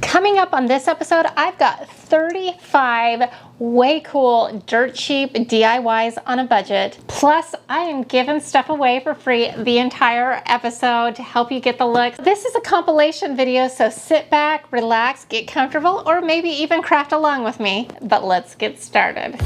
Coming up on this episode, I've got 35 way cool, dirt cheap DIYs on a budget. Plus, I am giving stuff away for free the entire episode to help you get the look. This is a compilation video, so sit back, relax, get comfortable, or maybe even craft along with me. But let's get started.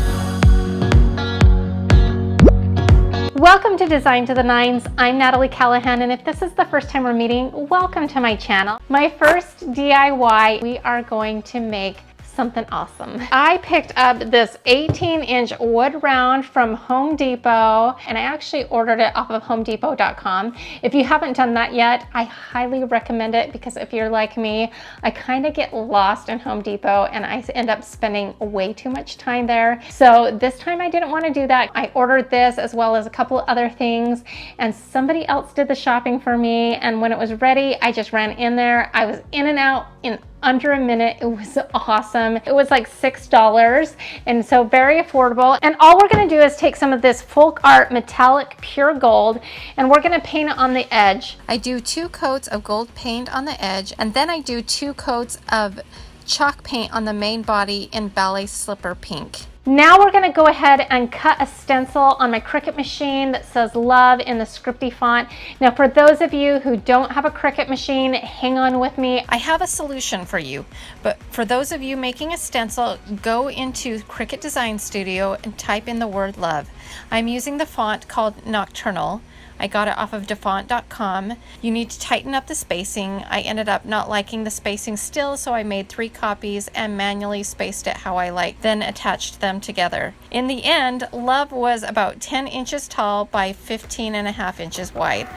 Welcome to Design to the Nines. I'm Natalie Callahan, and if this is the first time we're meeting, welcome to my channel. My first DIY, we are going to make something awesome. I picked up this 18-inch wood round from Home Depot, and I actually ordered it off of homedepot.com. If you haven't done that yet, I highly recommend it, because if you're like me, I kind of get lost in Home Depot and I end up spending way too much time there. So this time I didn't want to do that. I ordered this as well as a couple of other things, and somebody else did the shopping for me, and when it was ready, I just ran in there. I was in and out in under a minute. It was awesome. It was like $6, and so very affordable. And all we're going to do is take some of this folk art metallic pure gold, and we're going to paint it on the edge. I do 2 coats of gold paint on the edge, and then I do 2 coats of chalk paint on the main body in ballet slipper pink. Now we're going to go ahead and cut a stencil on my Cricut machine that says love in the scripty font. Now for those of you who don't have a Cricut machine, hang on with me. I have a solution for you, but for those of you making a stencil, go into Cricut Design Studio and type in the word love. I'm using the font called Nocturnal. I got it off of dafont.com. You need to tighten up the spacing. I ended up not liking the spacing still, so I made 3 copies and manually spaced it how I like, then attached them together. In the end, love was about 10 inches tall by 15.5 inches wide.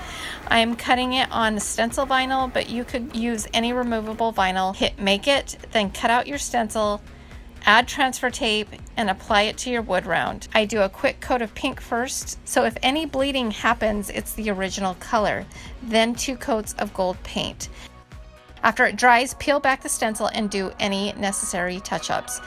I am cutting it on stencil vinyl, but you could use any removable vinyl. Hit make it, then cut out your stencil, add transfer tape, and apply it to your wood round. I do a quick coat of pink first, so if any bleeding happens, it's the original color. Then 2 coats of gold paint. After it dries, peel back the stencil and do any necessary touch-ups.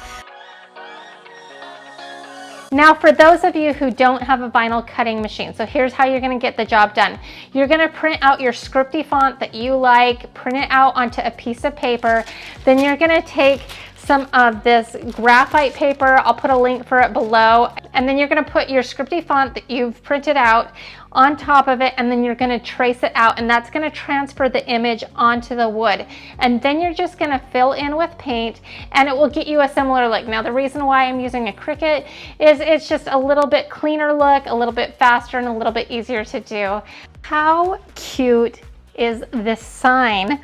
Now for those of you who don't have a vinyl cutting machine, so here's how you're going to get the job done. You're going to print out your scripty font that you like, print it out onto a piece of paper. Then you're going to take some of this graphite paper, I'll put a link for it below, and then you're going to put your scripty font that you've printed out on top of it, and then you're going to trace it out, and that's going to transfer the image onto the wood. And then you're just going to fill in with paint, and it will get you a similar look. Now the reason why I'm using a Cricut is it's just a little bit cleaner look, a little bit faster, and a little bit easier to do. How cute is this sign?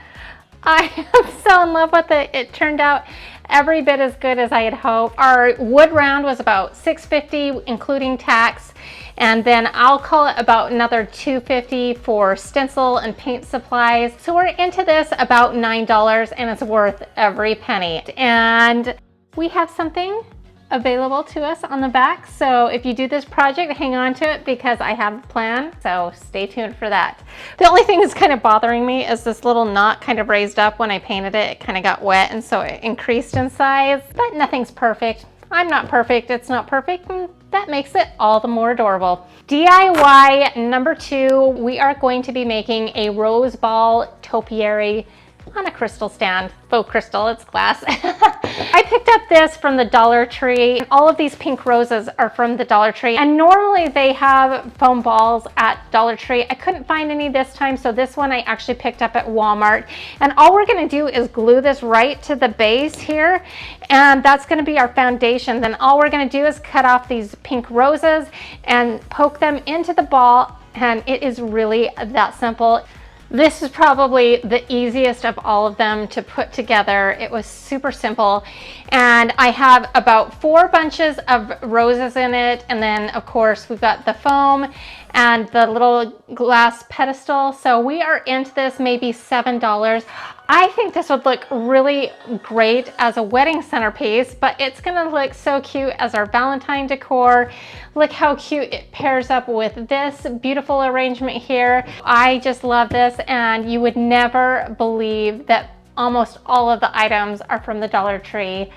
I am so in love with it. It turned out every bit as good as I had hoped. Our wood round was about $6.50 including tax, and then I'll call it about another $2.50 for stencil and paint supplies. So we're into this about $9, and it's worth every penny. And we have something available to us on the back, so if you do this project, hang on to it, because I have a plan, so stay tuned for that. The only thing that's kind of bothering me is this little knot kind of raised up when I painted it. It kind of got wet, and so it increased in size, but nothing's perfect. I'm not perfect, it's not perfect, and that makes it all the more adorable. DIY number 2, we are going to be making a rose ball topiary on a crystal stand. Faux crystal, it's glass. I picked up this from the Dollar Tree. All of these pink roses are from the Dollar Tree, and normally they have foam balls at Dollar Tree. I couldn't find any this time, so this one I actually picked up at Walmart. And all we're going to do is glue this right to the base here, and that's going to be our foundation. Then all we're going to do is cut off these pink roses and poke them into the ball, and it is really that simple. This is probably the easiest of all of them to put together. It was super simple, and I have about 4 bunches of roses in it, and then of course we've got the foam and the little glass pedestal. So we are into this maybe $7. I think this would look really great as a wedding centerpiece, but it's gonna look so cute as our Valentine decor. Look how cute it pairs up with this beautiful arrangement here. I just love this, and you would never believe that almost all of the items are from the Dollar Tree.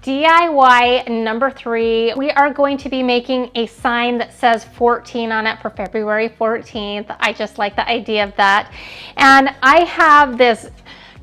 DIY number 3, we are going to be making a sign that says 14 on it for February 14th. I just like the idea of that. And I have this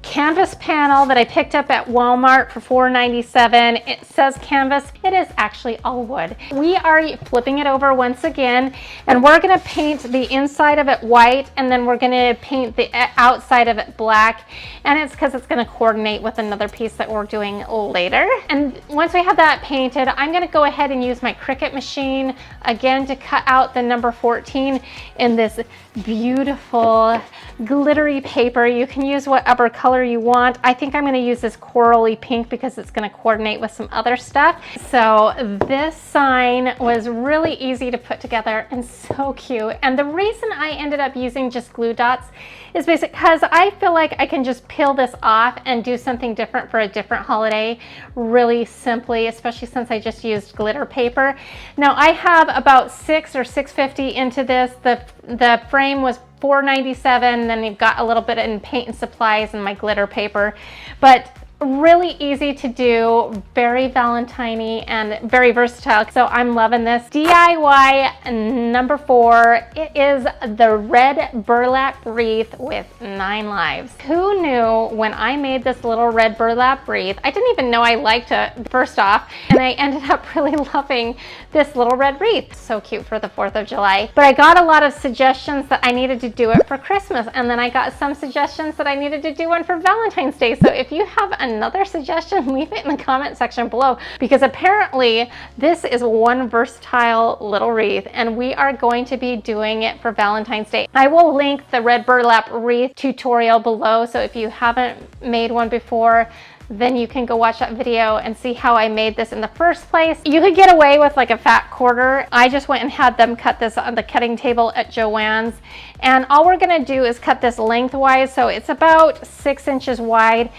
canvas panel that I picked up at Walmart for $4.97. It says canvas. It is actually all wood. We are flipping it over once again, and we're going to paint the inside of it white, and then we're going to paint the outside of it black, and it's because it's going to coordinate with another piece that we're doing later. And once we have that painted, I'm going to go ahead and use my Cricut machine again to cut out the number 14 in this beautiful glittery paper. You can use whatever color you want. I think I'm going to use this corally pink because it's going to coordinate with some other stuff. So this sign was really easy to put together and so cute. And the reason I ended up using just glue dots is because I feel like I can just peel this off and do something different for a different holiday really simply, especially since I just used glitter paper. Now I have about $6 or $6.50 into this. The frame was $4.97, then you've got a little bit in paint and supplies and my glitter paper, but really easy to do, very Valentine-y and very versatile. So I'm loving this. DIY number 4, it is the red burlap wreath with 9 lives. Who knew when I made this little red burlap wreath, I didn't even know I liked it first off, and I ended up really loving this little red wreath. So cute for the 4th of July. But I got a lot of suggestions that I needed to do it for Christmas, and then I got some suggestions that I needed to do one for Valentine's Day. So if you have another suggestion, leave it in the comment section below, because apparently this is one versatile little wreath and we are going to be doing it for Valentine's Day. I will link the red burlap wreath tutorial below, so if you haven't made one before, then you can go watch that video and see how I made this in the first place. You could get away with like a fat quarter. I just went and had them cut this on the cutting table at Joann's, and all we're gonna do is cut this lengthwise, so it's about 6 inches wide.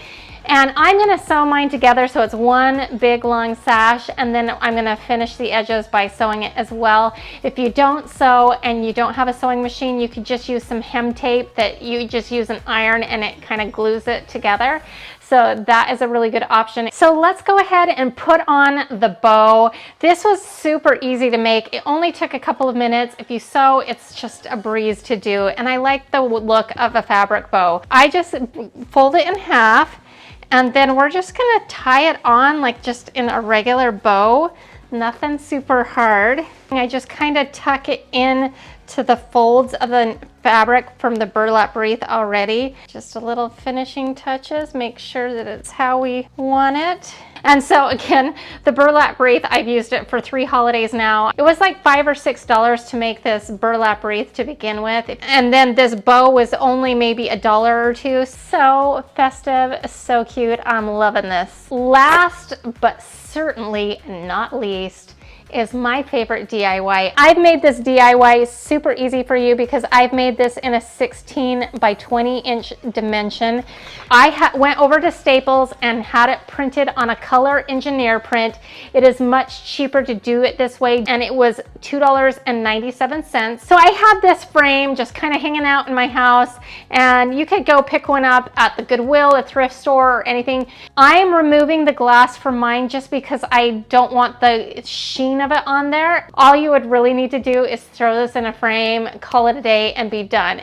And I'm going to sew mine together so it's one big long sash, and then I'm going to finish the edges by sewing it as well. If you don't sew and you don't have a sewing machine, you could just use some hem tape that you just use an iron and it kind of glues it together. So that is a really good option. So let's go ahead and put on the bow. This was super easy to make. It only took a couple of minutes. If you sew, it's just a breeze to do. And I like the look of a fabric bow. I just fold it in half, and then we're just gonna tie it on like just in a regular bow. Nothing super hard. I just kind of tuck it in to the folds of the fabric from the burlap wreath already. Just a little finishing touches, make sure that it's how we want it. And so again, the burlap wreath, I've used it for 3 holidays now. It was like $5 or $6 to make this burlap wreath to begin with. And then this bow was only maybe $1 or $2. So festive, so cute. I'm loving this. Last but certainly not least is my favorite DIY. I've made this DIY super easy for you because I've made this in a 16 by 20 inch dimension. I went over to Staples and had it printed on a color engineer print. It is much cheaper to do it this way, and it was $2.97. So I had this frame just kind of hanging out in my house, and you could go pick one up at the Goodwill, a thrift store, or anything. I'm removing the glass from mine just because I don't want the sheen of it on there. All you would really need to do is throw this in a frame, call it a day, and be done.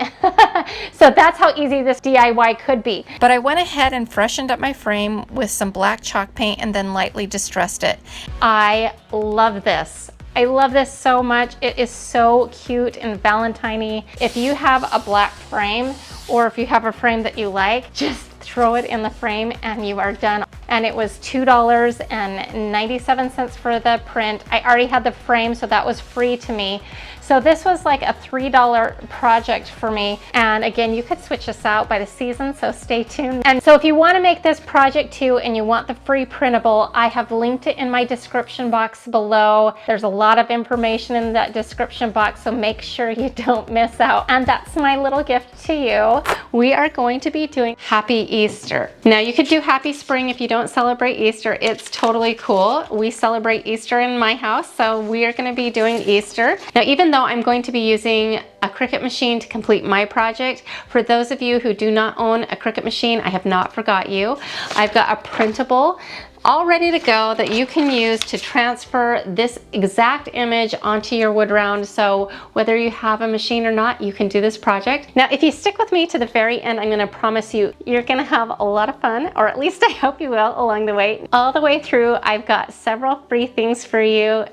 So that's how easy this DIY could be. But I went ahead and freshened up my frame with some black chalk paint and then lightly distressed it. I love this. I love this so much. It is so cute and Valentine-y. If you have a black frame, or if you have a frame that you like, just throw it in the frame and you are done. And it was $2.97 for the print. I already had the frame, so that was free to me. So this was like a $3 project for me. And again, you could switch this out by the season, so stay tuned. And so if you want to make this project too and you want the free printable, I have linked it in my description box below. There's a lot of information in that description box, so make sure you don't miss out. And that's my little gift to you. We are going to be doing Happy Easter. Now you could do Happy Spring if you don't celebrate Easter. It's totally cool. We celebrate Easter in my house, so we are going to be doing Easter. Now even though I'm going to be using a Cricut machine to complete my project, for those of you who do not own a Cricut machine, I have not forgot you. I've got a printable all ready to go that you can use to transfer this exact image onto your wood round. So whether you have a machine or not, you can do this project. Now, if you stick with me to the very end, I'm going to promise you're going to have a lot of fun, or at least I hope you will along the way. All the way through, I've got several free things for you,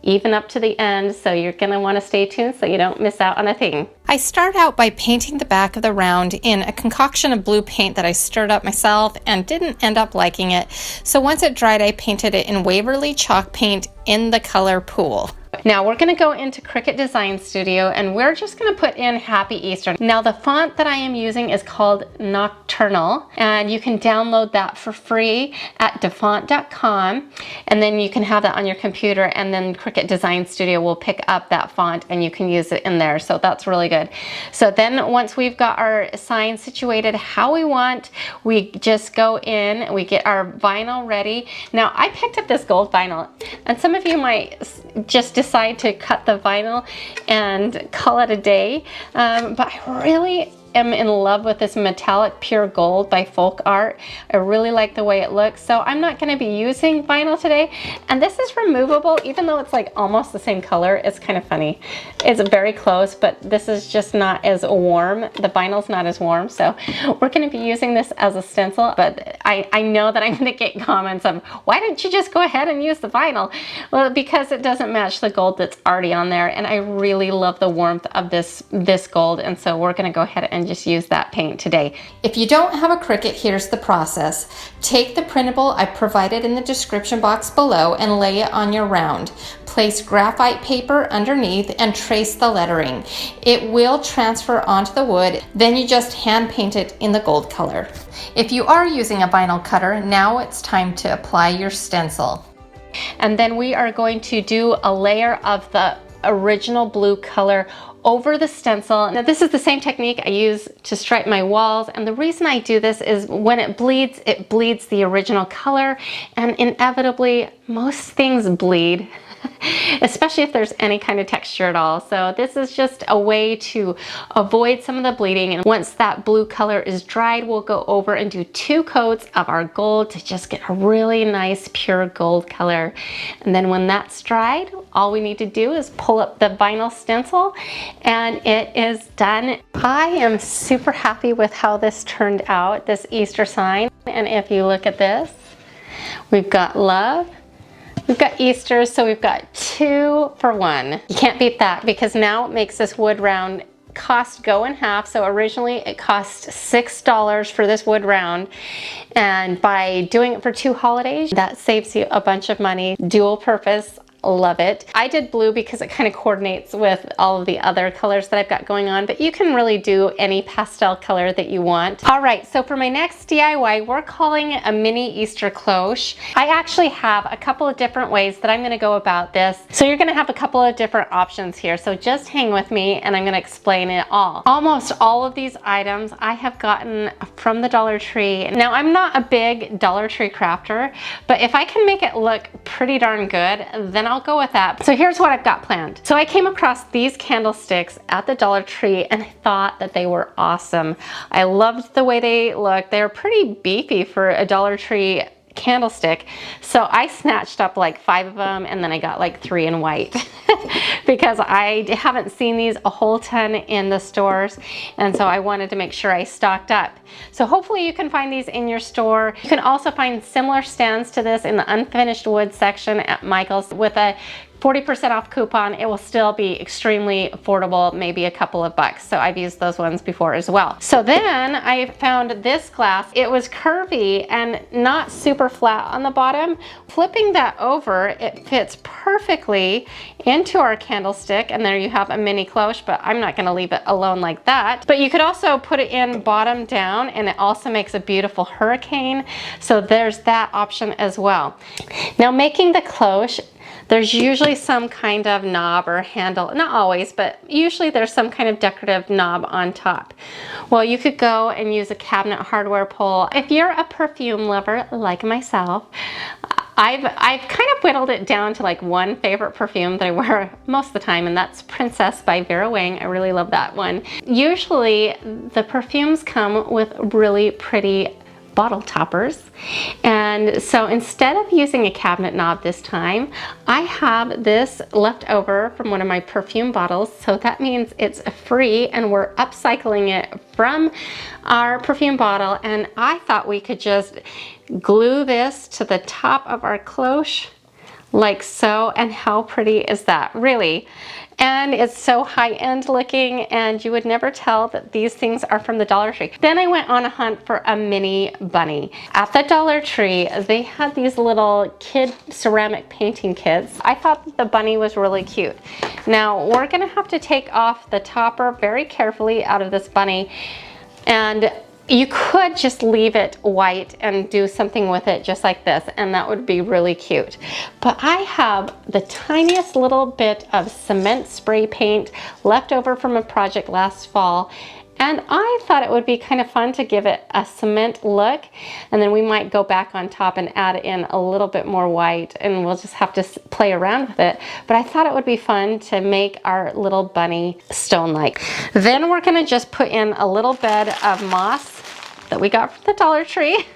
even up to the end, so you're gonna wanna stay tuned so you don't miss out on a thing. I start out by painting the back of the round in a concoction of blue paint that I stirred up myself and didn't end up liking it. So once it dried, I painted it in Waverly chalk paint in the color Pool. Now we're going to go into Cricut Design Studio and we're just going to put in Happy Easter. Now the font that I am using is called Nocturnal, and you can download that for free at dafont.com, and then you can have that on your computer, and then Cricut Design Studio will pick up that font and you can use it in there. So that's really good. So then once we've got our sign situated how we want, we just go in, we get our vinyl ready. Now I picked up this gold vinyl, and some of you might just decide to cut the vinyl and call it a day, but I really am in love with this metallic pure gold by Folk Art. I really like the way it looks, so I'm not going to be using vinyl today. And this is removable, even though it's like almost the same color. It's kind of funny. It's very close, but this is just not as warm. The vinyl's not as warm, so we're going to be using this as a stencil. But I know that I'm going to get comments of, why didn't you just go ahead and use the vinyl? Well, because it doesn't match the gold that's already on there, and I really love the warmth of this gold, and so we're going to go ahead and just use that paint today. If you don't have a Cricut, here's the process. Take the printable I provided in the description box below and lay it on your round. Place graphite paper underneath and trace the lettering. It will transfer onto the wood, then you just hand paint it in the gold color. If you are using a vinyl cutter, now it's time to apply your stencil. And then we are going to do a layer of the original blue color over the stencil. Now this is the same technique I use to stripe my walls, and the reason I do this is when it bleeds the original color, and inevitably most things bleed. Especially if there's any kind of texture at all. So this is just a way to avoid some of the bleeding, and once that blue color is dried, we'll go over and do 2 coats of our gold to just get a really nice pure gold color. And then when that's dried, all we need to do is pull up the vinyl stencil and it is done. I am super happy with how this turned out, this Easter sign. And if you look at this, we've got love, we've got Easter, so we've got 2 for 1. You can't beat that, because now it makes this wood round cost go in half. So originally it cost $6 for this wood round, and by doing it for 2 holidays, that saves you a bunch of money. Dual purpose. Love it. I did blue because it kind of coordinates with all of the other colors that I've got going on, but you can really do any pastel color that you want. All right, so for my next DIY, we're calling it a mini Easter cloche. I actually have a couple of different ways that I'm going to go about this. So you're going to have a couple of different options here. So just hang with me and I'm going to explain it all. Almost all of these items I have gotten from the Dollar Tree. Now I'm not a big Dollar Tree crafter, but if I can make it look pretty darn good, then I'll go with that. So here's what I've got planned. So I came across these candlesticks at the Dollar Tree and I thought that they were awesome. I loved the way they looked. They're pretty beefy for a Dollar Tree candlestick. So I snatched up like 5 of them, and then I got like 3 in white because I haven't seen these a whole ton in the stores, and so I wanted to make sure I stocked up. So hopefully you can find these in your store. You can also find similar stands to this in the unfinished wood section at Michael's with a 40% off coupon. It will still be extremely affordable, maybe a couple of bucks. So I've used those ones before as well. So then I found this glass. It was curvy and not super flat on the bottom. Flipping that over, it fits perfectly into our candlestick, and there you have a mini cloche, but I'm not going to leave it alone like that. But you could also put it in bottom down, and it also makes a beautiful hurricane. So there's that option as well. Now making the cloche, there's usually some kind of knob or handle, not always, but usually there's some kind of decorative knob on top. Well, you could go and use a cabinet hardware pull. If you're a perfume lover like myself, I've kind of whittled it down to like one favorite perfume that I wear most of the time, and that's Princess by Vera Wang. I really love that one. Usually the perfumes come with really pretty bottle toppers, and And so instead of using a cabinet knob this time, I have this left over from one of my perfume bottles. So that means it's free and we're upcycling it from our perfume bottle. And I thought we could just glue this to the top of our cloche like so. And how pretty is that, really? And it's so high-end looking, and you would never tell that these things are from the Dollar Tree. Then I went on a hunt for a mini bunny. At the Dollar Tree, they had these little kid ceramic painting kits. I thought that the bunny was really cute. Now, we're gonna have to take off the topper very carefully out of this bunny, and you could just leave it white and do something with it just like this, and that would be really cute. But I have the tiniest little bit of cement spray paint left over from a project last fall, and I thought it would be kind of fun to give it a cement look, and then we might go back on top and add in a little bit more white, and we'll just have to play around with it. But I thought it would be fun to make our little bunny stone-like. Then we're gonna just put in a little bed of moss that we got from the Dollar Tree,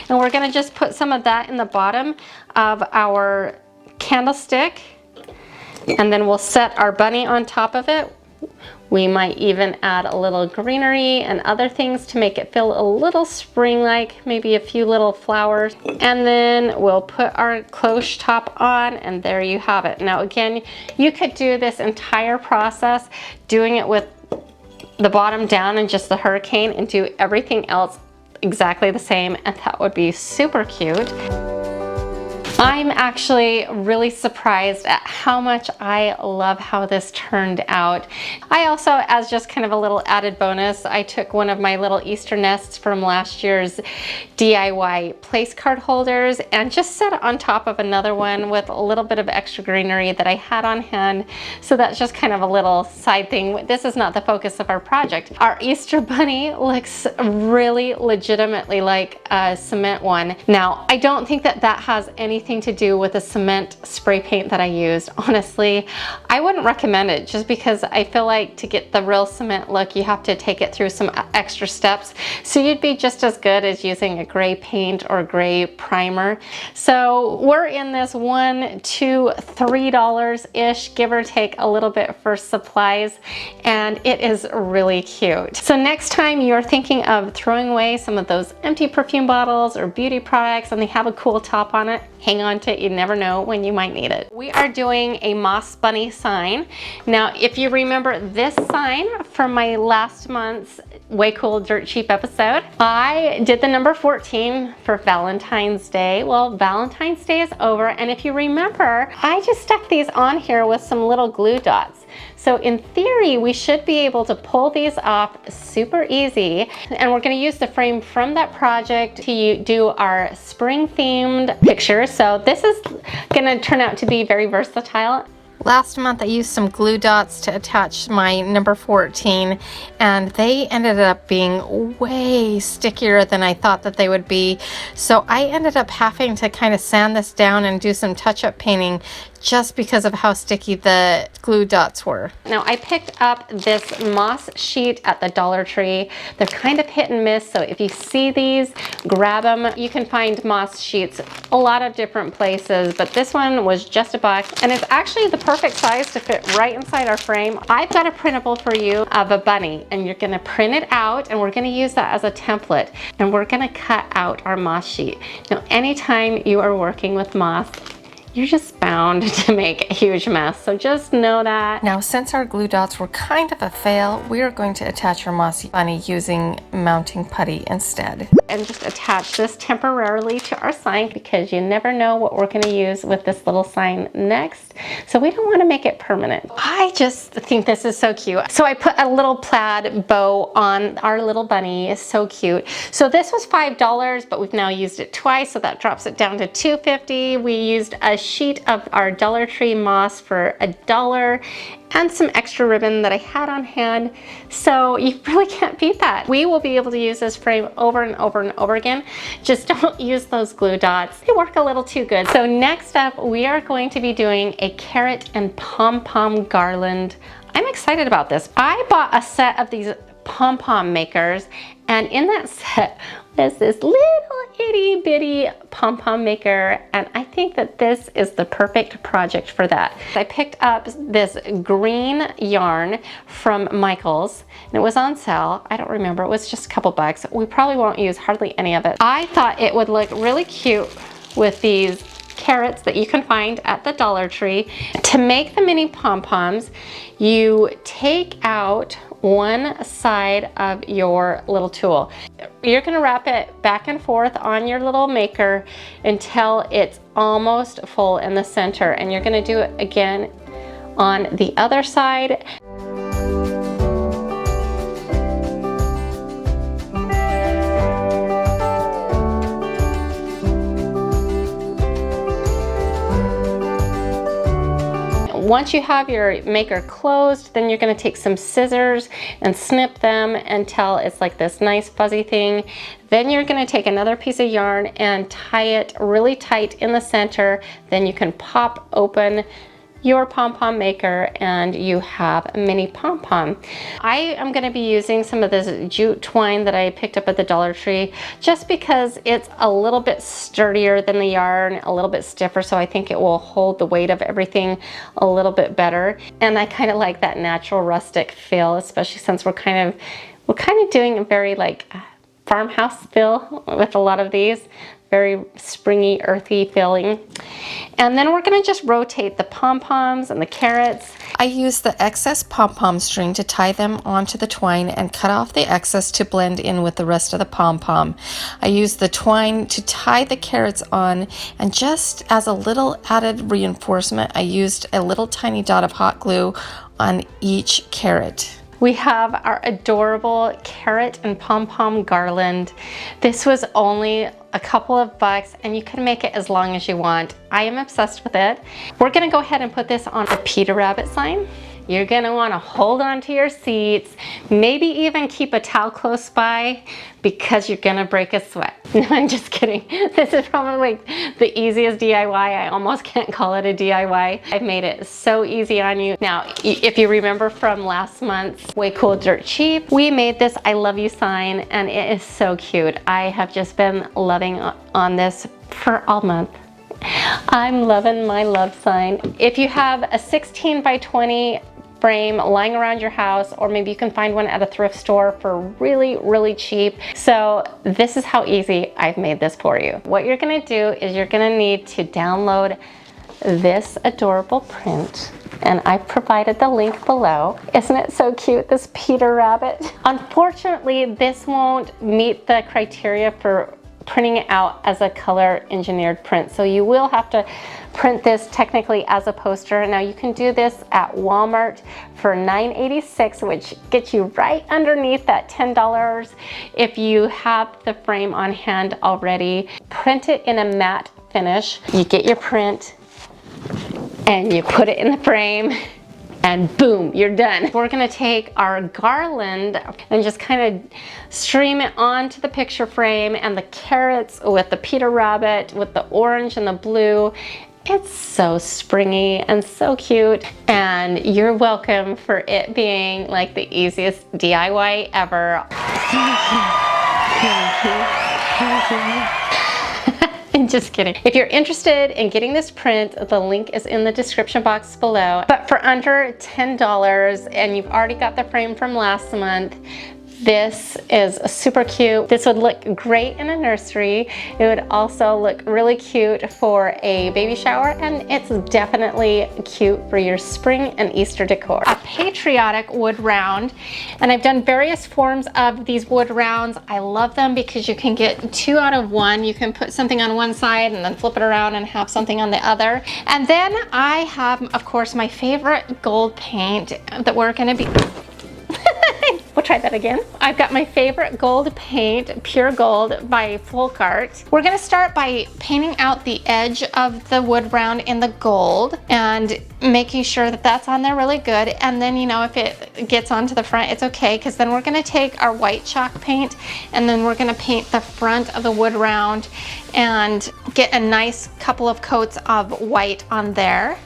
and we're gonna just put some of that in the bottom of our candlestick, and then we'll set our bunny on top of it. We might even add a little greenery and other things to make it feel a little spring-like, maybe a few little flowers. And then we'll put our cloche top on, and there you have it. Now again, you could do this entire process doing it with the bottom down and just the hurricane, and do everything else exactly the same, and that would be super cute. I'm actually really surprised at how much I love how this turned out. I also, as just kind of a little added bonus, I took one of my little Easter nests from last year's DIY place card holders and just set it on top of another one with a little bit of extra greenery that I had on hand. So that's just kind of a little side thing. This is not the focus of our project. Our Easter bunny looks really legitimately like a cement one. Now, I don't think that that has anything to do with the cement spray paint that I used. Honestly, I wouldn't recommend it, just because I feel like to get the real cement look, you have to take it through some extra steps. So you'd be just as good as using a gray paint or gray primer. So we're in this $1, $2, $3-ish, give or take a little bit for supplies, and it is really cute. So next time you're thinking of throwing away some of those empty perfume bottles or beauty products and they have a cool top on it, hang on to it. You never know when you might need it. We are doing a moss bunny sign. Now, if you remember this sign from my last month's Way Cool Dirt Cheap episode, I did the number 14 for Valentine's Day. Well, Valentine's Day is over, and if you remember, I just stuck these on here with some little glue dots. So in theory, we should be able to pull these off super easy. And we're gonna use the frame from that project to do our spring themed picture. So this is gonna turn out to be very versatile. Last month I used some glue dots to attach my number 14, and they ended up being way stickier than I thought that they would be. So I ended up having to kind of sand this down and do some touch-up painting just because of how sticky the glue dots were. Now, I picked up this moss sheet at the Dollar Tree. They're kind of hit and miss, so if you see these, grab them. You can find moss sheets a lot of different places, but this one was just $1, and it's actually the perfect size to fit right inside our frame. I've got a printable for you of a bunny, and you're gonna print it out, and we're gonna use that as a template, and we're gonna cut out our moss sheet. Now, anytime you are working with moss, you're just bound to make a huge mess, so just know that. Now, since our glue dots were kind of a fail, we are going to attach our mossy bunny using mounting putty instead. And just attach this temporarily to our sign, because you never know what we're gonna use with this little sign next, so we don't wanna make it permanent. I just think this is so cute. So I put a little plaid bow on our little bunny. It's so cute. So this was $5, but we've now used it twice, so that drops it down to $2.50. We used a sheet of our Dollar Tree moss for $1 and some extra ribbon that I had on hand. So you really can't beat that. We will be able to use this frame over and over and over again. Just don't use those glue dots. They work a little too good. So next up, we are going to be doing a carrot and pom-pom garland. I'm excited about this. I bought a set of these pom-pom makers, and in that set is this little itty bitty pom-pom maker, and I think that this is the perfect project for that. I picked up this green yarn from Michael's and it was on sale. I don't remember, it was just a couple bucks. We probably won't use hardly any of it. I thought it would look really cute with these carrots that you can find at the Dollar Tree. To make the mini pom-poms, you take out one side of your little tool. You're gonna wrap it back and forth on your little maker until it's almost full in the center, and you're gonna do it again on the other side. Once you have your maker closed, then you're going to take some scissors and snip them until it's like this nice fuzzy thing. Then you're going to take another piece of yarn and tie it really tight in the center. Then you can pop open your pom-pom maker and you have a mini pom-pom. I am going to be using some of this jute twine that I picked up at the Dollar Tree just because it's a little bit sturdier than the yarn, a little bit stiffer, so I think it will hold the weight of everything a little bit better. And I kind of like that natural rustic feel, especially since we're kind of doing a very like farmhouse feel with a lot of these. Very springy, earthy feeling. And then we're gonna just rotate the pom-poms and the carrots. I use the excess pom-pom string to tie them onto the twine and cut off the excess to blend in with the rest of the pom-pom. I use the twine to tie the carrots on, and just as a little added reinforcement, I used a little tiny dot of hot glue on each carrot. We have our adorable carrot and pom-pom garland. This was only a couple of bucks and you can make it as long as you want. I am obsessed with it. We're gonna go ahead and put this on a Peter Rabbit sign. You're gonna wanna hold on to your seats, maybe even keep a towel close by because you're gonna break a sweat. No, I'm just kidding. This is probably the easiest DIY. I almost can't call it a DIY. I've made it so easy on you. Now, if you remember from last month's Way Cool Dirt Cheap, we made this I love you sign and it is so cute. I have just been loving on this for all month. I'm loving my love sign. If you have a 16 by 20 frame lying around your house, or maybe you can find one at a thrift store for really, really cheap. So this is how easy I've made this for you. What you're gonna do is you're gonna need to download this adorable print, and I've provided the link below. Isn't it so cute, this Peter Rabbit? Unfortunately, this won't meet the criteria for printing it out as a color engineered print. So you will have to print this technically as a poster. Now you can do this at Walmart for $9.86, which gets you right underneath that $10 if you have the frame on hand already. Print it in a matte finish. You get your print and you put it in the frame, and boom, you're done. We're gonna take our garland and just kind of stream it onto the picture frame, and the carrots with the Peter Rabbit, with the orange and the blue. It's so springy and so cute, and you're welcome for it being like the easiest DIY ever. I'm just kidding. If you're interested in getting this print, the link is in the description box below. But for under $10, and you've already got the frame from last month, this is super cute. This would look great in a nursery. It would also look really cute for a baby shower, and it's definitely cute for your spring and Easter decor. A patriotic wood round, and I've done various forms of these wood rounds. I love them because you can get 2 out of 1. You can put something on one side and then flip it around and have something on the other. And then I have, of course, my favorite gold paint that we're gonna be we'll try that again. I've got my favorite gold paint, Pure Gold by Folkart. We're gonna start by painting out the edge of the wood round in the gold and making sure that that's on there really good. And then, you know, if it gets onto the front, it's okay, because then we're gonna take our white chalk paint and then we're gonna paint the front of the wood round and get a nice couple of coats of white on there.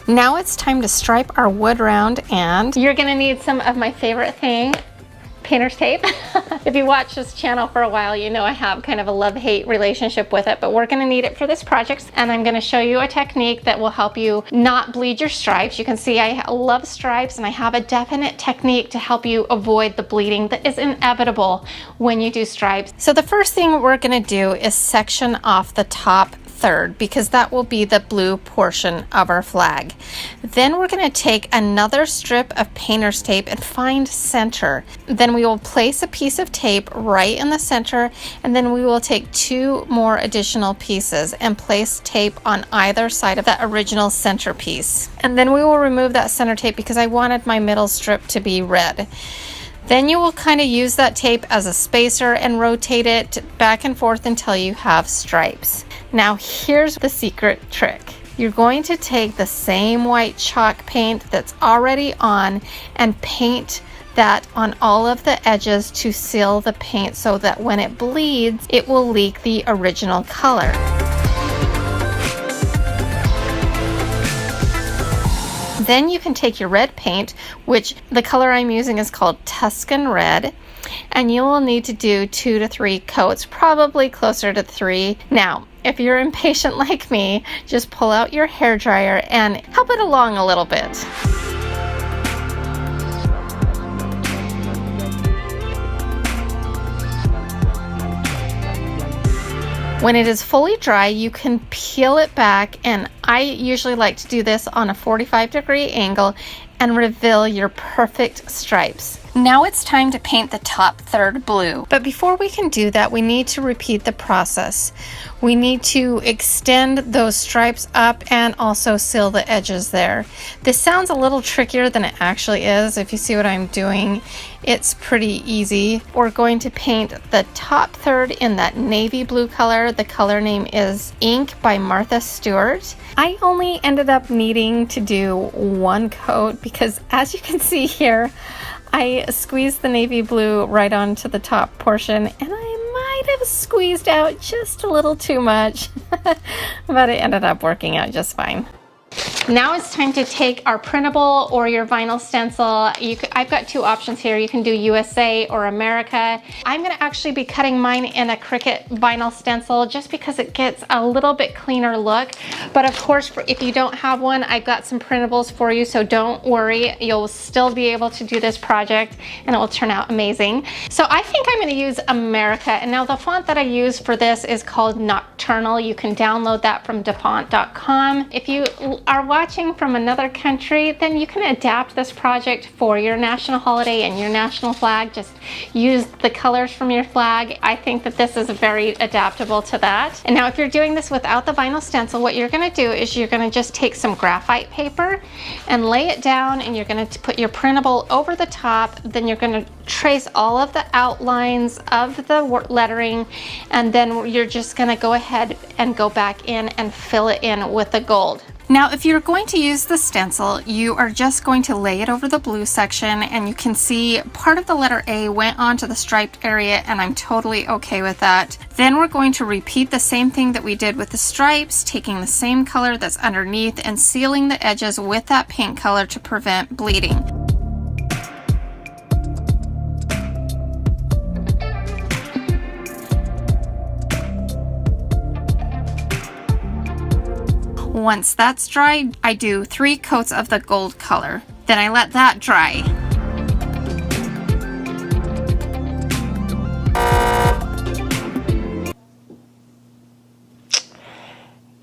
Now it's time to stripe our wood round, and you're gonna need some of my favorite thing, painter's tape. If you watch this channel for a while, you know I have kind of a love-hate relationship with it, but we're gonna need it for this project, and I'm gonna show you a technique that will help you not bleed your stripes. You can see I love stripes, and I have a definite technique to help you avoid the bleeding that is inevitable when you do stripes. So the first thing we're gonna do is section off the top third, because that will be the blue portion of our flag. Then we're going to take another strip of painter's tape and find center. Then we will place a piece of tape right in the center, and then we will take 2 more additional pieces and place tape on either side of that original center piece. And then we will remove that center tape because I wanted my middle strip to be red. Then you will kind of use that tape as a spacer and rotate it back and forth until you have stripes. Now here's the secret trick. You're going to take the same white chalk paint that's already on and paint that on all of the edges to seal the paint so that when it bleeds, it will leak the original color. Then you can take your red paint, which the color I'm using is called Tuscan Red, and you will need to do 2 to 3 coats, probably closer to 3. Now, if you're impatient like me, just pull out your hairdryer and help it along a little bit. When it is fully dry, you can peel it back, and I usually like to do this on a 45-degree angle and reveal your perfect stripes. Now it's time to paint the top third blue. But before we can do that, we need to repeat the process. We need to extend those stripes up and also seal the edges there. This sounds a little trickier than it actually is. If you see what I'm doing, it's pretty easy. We're going to paint the top third in that navy blue color. The color name is Ink by Martha Stewart. I only ended up needing to do 1 coat because, as you can see here, I squeezed the navy blue right onto the top portion, and I might have squeezed out just a little too much, but it ended up working out just fine. Now it's time to take our printable or your vinyl stencil. I've got 2 options here. You can do USA or America. I'm gonna actually be cutting mine in a Cricut vinyl stencil just because it gets a little bit cleaner look. But of course, if you don't have one, I've got some printables for you, so don't worry. You'll still be able to do this project and it will turn out amazing. So I think I'm gonna use America. And now the font that I use for this is called Nocturnal. You can download that from dafont.com. If you are watching from another country, then you can adapt this project for your national holiday and your national flag. Just use the colors from your flag. I think that this is very adaptable to that. And now if you're doing this without the vinyl stencil, what you're gonna do is you're gonna just take some graphite paper and lay it down, and you're gonna put your printable over the top. Then you're gonna trace all of the outlines of the lettering, and then you're just gonna go ahead and go back in and fill it in with the gold. Now, if you're going to use the stencil, you are just going to lay it over the blue section, and you can see part of the letter A went onto the striped area, and I'm totally okay with that. Then we're going to repeat the same thing that we did with the stripes, taking the same color that's underneath and sealing the edges with that paint color to prevent bleeding. Once that's dry, I do 3 coats of the gold color. Then I let that dry.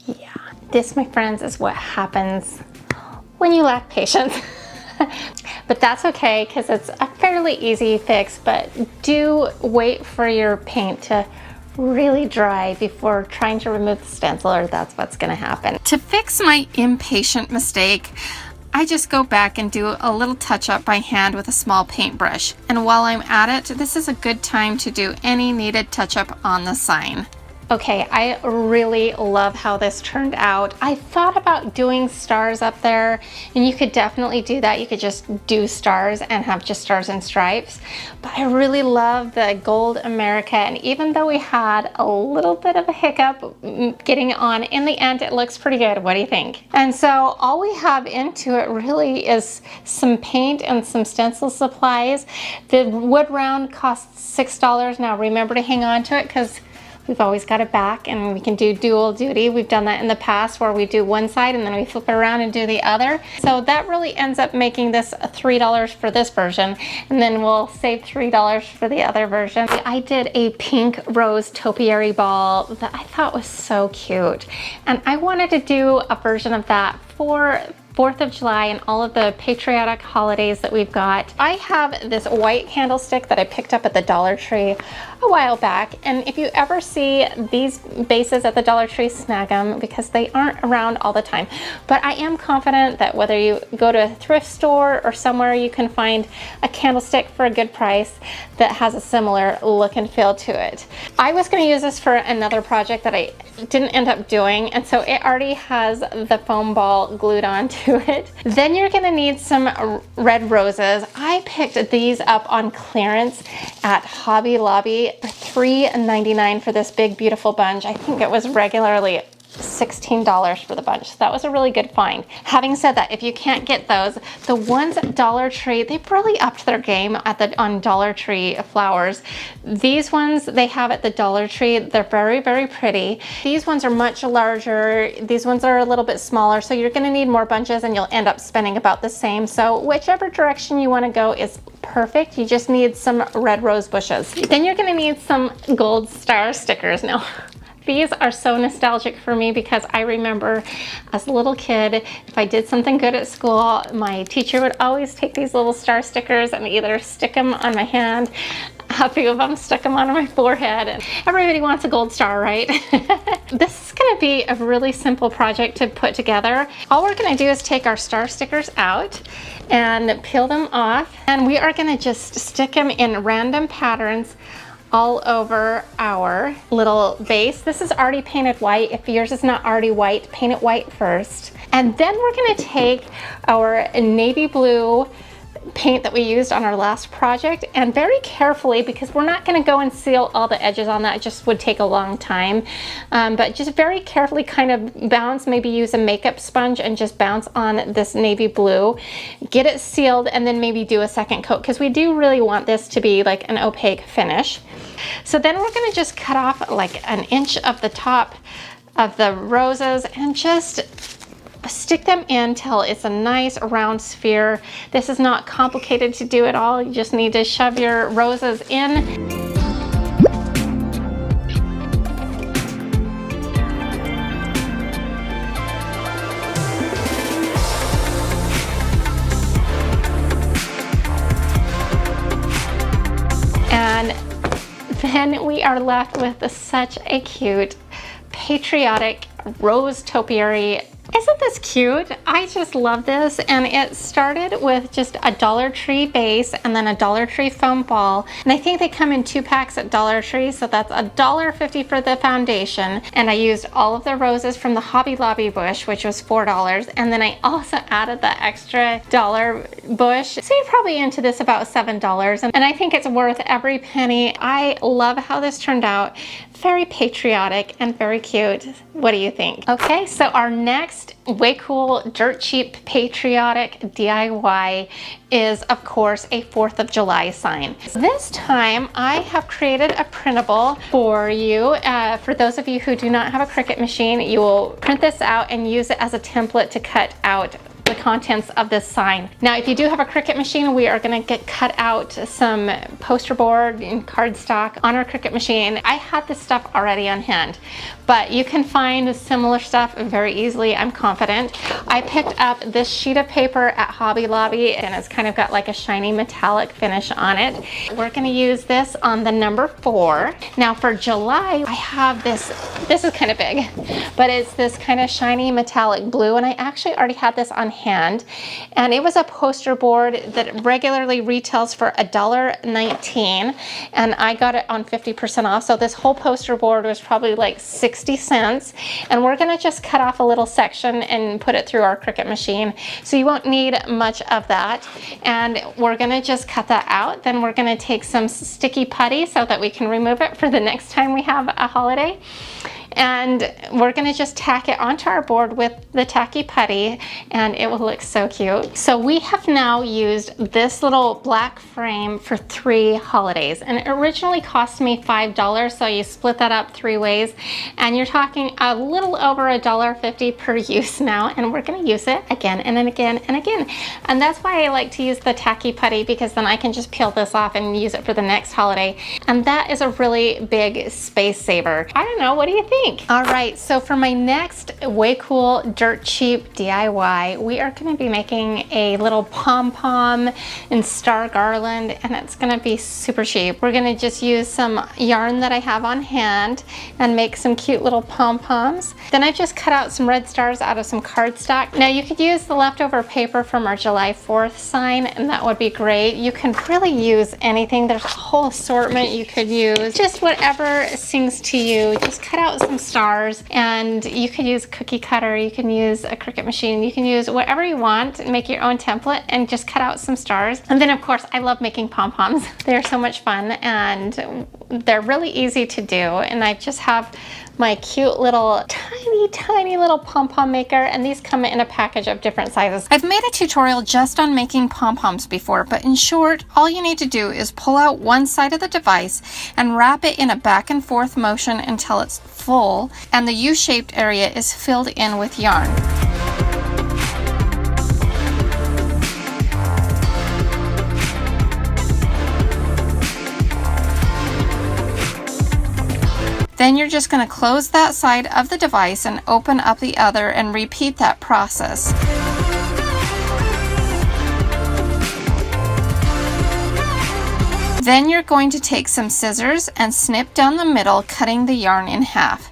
Yeah, this, my friends, is what happens when you lack patience. But that's okay, because it's a fairly easy fix, but do wait for your paint to really dry before trying to remove the stencil, or that's what's going to happen. To fix my impatient mistake, I just go back and do a little touch up by hand with a small paintbrush. And while I'm at it, this is a good time to do any needed touch up on the sign. Okay, I really love how this turned out. I thought about doing stars up there, and you could definitely do that. You could just do stars and have just stars and stripes. But I really love the gold America, and even though we had a little bit of a hiccup getting it on, in the end it looks pretty good. What do you think? And so all we have into it really is some paint and some stencil supplies. The wood round costs $6. Now remember to hang on to it because we've always got it back, and we can do dual duty. We've done that in the past where we do one side and then we flip it around and do the other. So that really ends up making this $3 for this version, and then we'll save $3 for the other version. I did a pink rose topiary ball that I thought was so cute, and I wanted to do a version of that for 4th of July and all of the patriotic holidays that we've got. I have this white candlestick that I picked up at the Dollar Tree a while back, and if you ever see these bases at the Dollar Tree, snag them because they aren't around all the time. But I am confident that whether you go to a thrift store or somewhere, you can find a candlestick for a good price that has a similar look and feel to it. I was going to use this for another project that I didn't end up doing, and so it already has the foam ball glued onto it. Then you're going to need some red roses. I picked these up on clearance at Hobby Lobby for $3.99 for this big beautiful bunch. I think it was regularly $16 for the bunch. So that was a really good find. Having said that, if you can't get those, the ones at Dollar Tree, they've really upped their game on Dollar Tree flowers. These ones they have at the Dollar Tree, they're very, very pretty. These ones are much larger. These ones are a little bit smaller, so you're going to need more bunches and you'll end up spending about the same. So whichever direction you want to go is perfect. You just need some red rose bushes. Then you're going to need some gold star stickers. Now, these are so nostalgic for me because I remember as a little kid, if I did something good at school, my teacher would always take these little star stickers and either stick them on my hand. A few of them stuck them on my forehead, and everybody wants a gold star, right? This is going to be a really simple project to put together. All we're going to do is take our star stickers out and peel them off, and we are going to just stick them in random patterns all over our little base. This is already painted white. If yours is not already white, paint it white first. And then we're going to take our navy blue paint that we used on our last project, and very carefully, because we're not going to go and seal all the edges on that, it just would take a long time, but just very carefully kind of bounce, maybe use a makeup sponge and just bounce on this navy blue, get it sealed, and then maybe do a second coat because we do really want this to be like an opaque finish. So then we're going to just cut off like an inch of the top of the roses and just stick them in till it's a nice round sphere. This is not complicated to do at all. You just need to shove your roses in. And then we are left with such a cute patriotic rose topiary. Isn't this cute? I just love this, and it started with just a Dollar Tree base and then a Dollar Tree foam ball, and I think they come in 2 packs at Dollar Tree, so that's $1.50 for the foundation, and I used all of the roses from the Hobby Lobby bush, which was $4, and then I also added the extra dollar bush, so you're probably into this about $7, and I think it's worth every penny. I love how this turned out. Very patriotic and very cute. What do you think? Okay, so our next way cool, dirt cheap, patriotic DIY is, of course, a 4th of July sign. This time I have created a printable for you. For those of you who do not have a Cricut machine, you will print this out and use it as a template to cut out the contents of this sign. Now, if you do have a Cricut machine, we are going to cut out some poster board and cardstock on our Cricut machine. I had this stuff already on hand, but you can find similar stuff very easily, I'm confident. I picked up this sheet of paper at Hobby Lobby, and it's kind of got like a shiny metallic finish on it. We're going to use this on the number 4. Now for July, I have this is kind of big, but it's this kind of shiny metallic blue, and I actually already had this on hand, and it was a poster board that regularly retails for $1.19, and I got it on 50% off. So this whole poster board was probably like 60 cents, and we're gonna just cut off a little section and put it through our Cricut machine. So you won't need much of that, and we're gonna just cut that out. Then we're gonna take some sticky putty so that we can remove it for the next time we have a holiday. And we're gonna just tack it onto our board with the tacky putty, and it will look so cute. So we have now used this little black frame for 3 holidays, and it originally cost me $5, so you split that up 3 ways, and you're talking a little over $1.50 per use now, and we're gonna use it again and then again and again. And that's why I like to use the tacky putty, because then I can just peel this off and use it for the next holiday. And that is a really big space saver. I don't know, what do you think? All right, so for my next way cool dirt cheap DIY, we are going to be making a little pom-pom and star garland, and it's going to be super cheap. We're going to just use some yarn that I have on hand and make some cute little pom-poms. Then I've just cut out some red stars out of some cardstock. Now you could use the leftover paper from our July 4th sign, and that would be great. You can really use anything. There's a whole assortment you could use. Just whatever sings to you. Just cut out some stars, and you could use a cookie cutter, you can use a Cricut machine, you can use whatever you want and make your own template and just cut out some stars. And then of course I love making pom-poms. They're so much fun and they're really easy to do, and I just have my cute little tiny little pom-pom maker, and these come in a package of different sizes. I've made a tutorial just on making pom-poms before, but in short, all you need to do is pull out one side of the device and wrap it in a back and forth motion until it's full and the U-shaped area is filled in with yarn. Then you're just going to close that side of the device and open up the other and repeat that process. Then you're going to take some scissors and snip down the middle, cutting the yarn in half.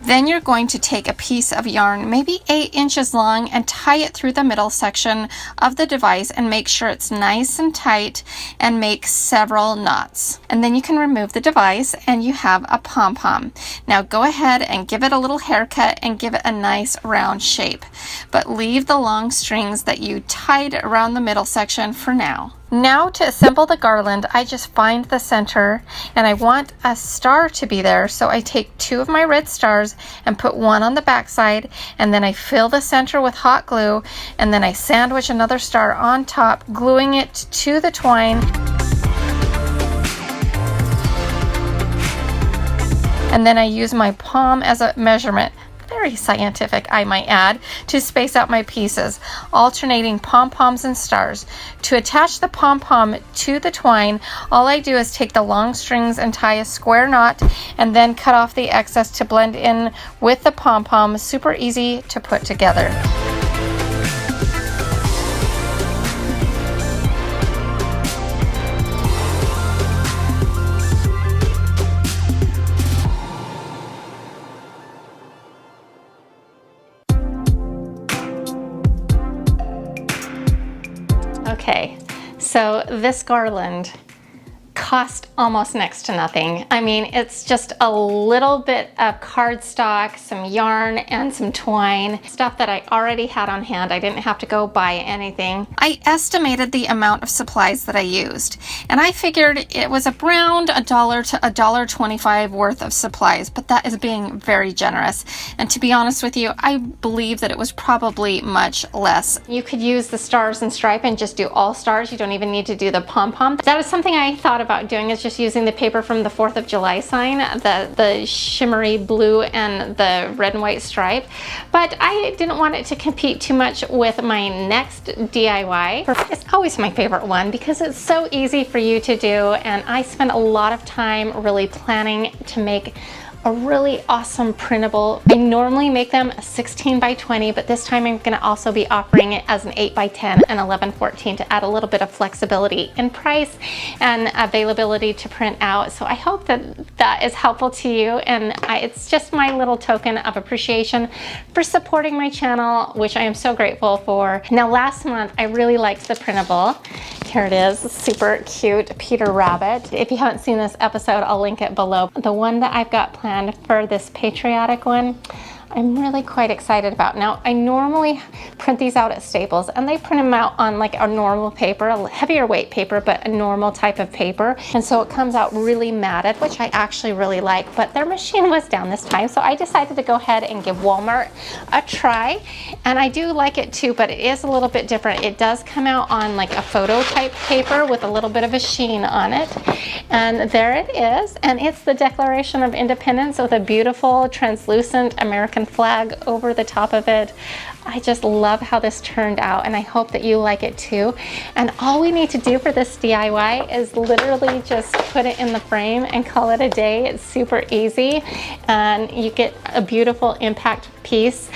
Then you're going to take a piece of yarn, maybe 8 inches long, and tie it through the middle section of the device and make sure it's nice and tight, and make several knots. And then you can remove the device and you have a pom-pom. Now go ahead and give it a little haircut and give it a nice round shape. But leave the long strings that you tied around the middle section for now. Now to assemble the garland, I just find the center, and I want a star to be there, so I take 2 of my red stars and put one on the back side, and then I fill the center with hot glue, and then I sandwich another star on top, gluing it to the twine. And then I use my palm as a measurement. Very scientific, I might add, to space out my pieces, alternating pom-poms and stars. To attach the pom-pom to the twine, all I do is take the long strings and tie a square knot, and then cut off the excess to blend in with the pom-pom. Super easy to put together. Okay, so this garland cost almost next to nothing. I mean, it's just a little bit of cardstock, some yarn, and some twine, stuff that I already had on hand. I didn't have to go buy anything. I estimated the amount of supplies that I used, and I figured it was around $1 to $1.25 worth of supplies, but that is being very generous. And to be honest with you, I believe that it was probably much less. You could use the stars and stripe and just do all stars. You don't even need to do the pom-pom. That was something I thought about doing, is just using the paper from the 4th of July sign, the shimmery blue and the red and white stripe, but I didn't want it to compete too much with my next DIY. It's always my favorite one because it's so easy for you to do, and I spend a lot of time really planning to make a really awesome printable. I normally make them 16 by 20, but this time I'm gonna also be offering it as an 8 by 10 and 11/14 to add a little bit of flexibility in price and availability to print out. So I hope that that is helpful to you, and it's just my little token of appreciation for supporting my channel, which I am so grateful for. Now last month I really liked the printable. Here it is, super cute Peter Rabbit. If you haven't seen this episode, I'll link it below. The one that I've got planned for this patriotic one, I'm really quite excited about. Now, I normally print these out at Staples, and they print them out on like a normal paper, a heavier weight paper, but a normal type of paper. And so it comes out really matted, which I actually really like, but their machine was down this time. So I decided to go ahead and give Walmart a try. And I do like it too, but it is a little bit different. It does come out on like a photo type paper with a little bit of a sheen on it. And there it is. And it's the Declaration of Independence with a beautiful translucent American flag over the top of it. I just love how this turned out, and I hope that you like it too. And all we need to do for this DIY is literally just put it in the frame and call it a day. It's super easy, and you get a beautiful impact piece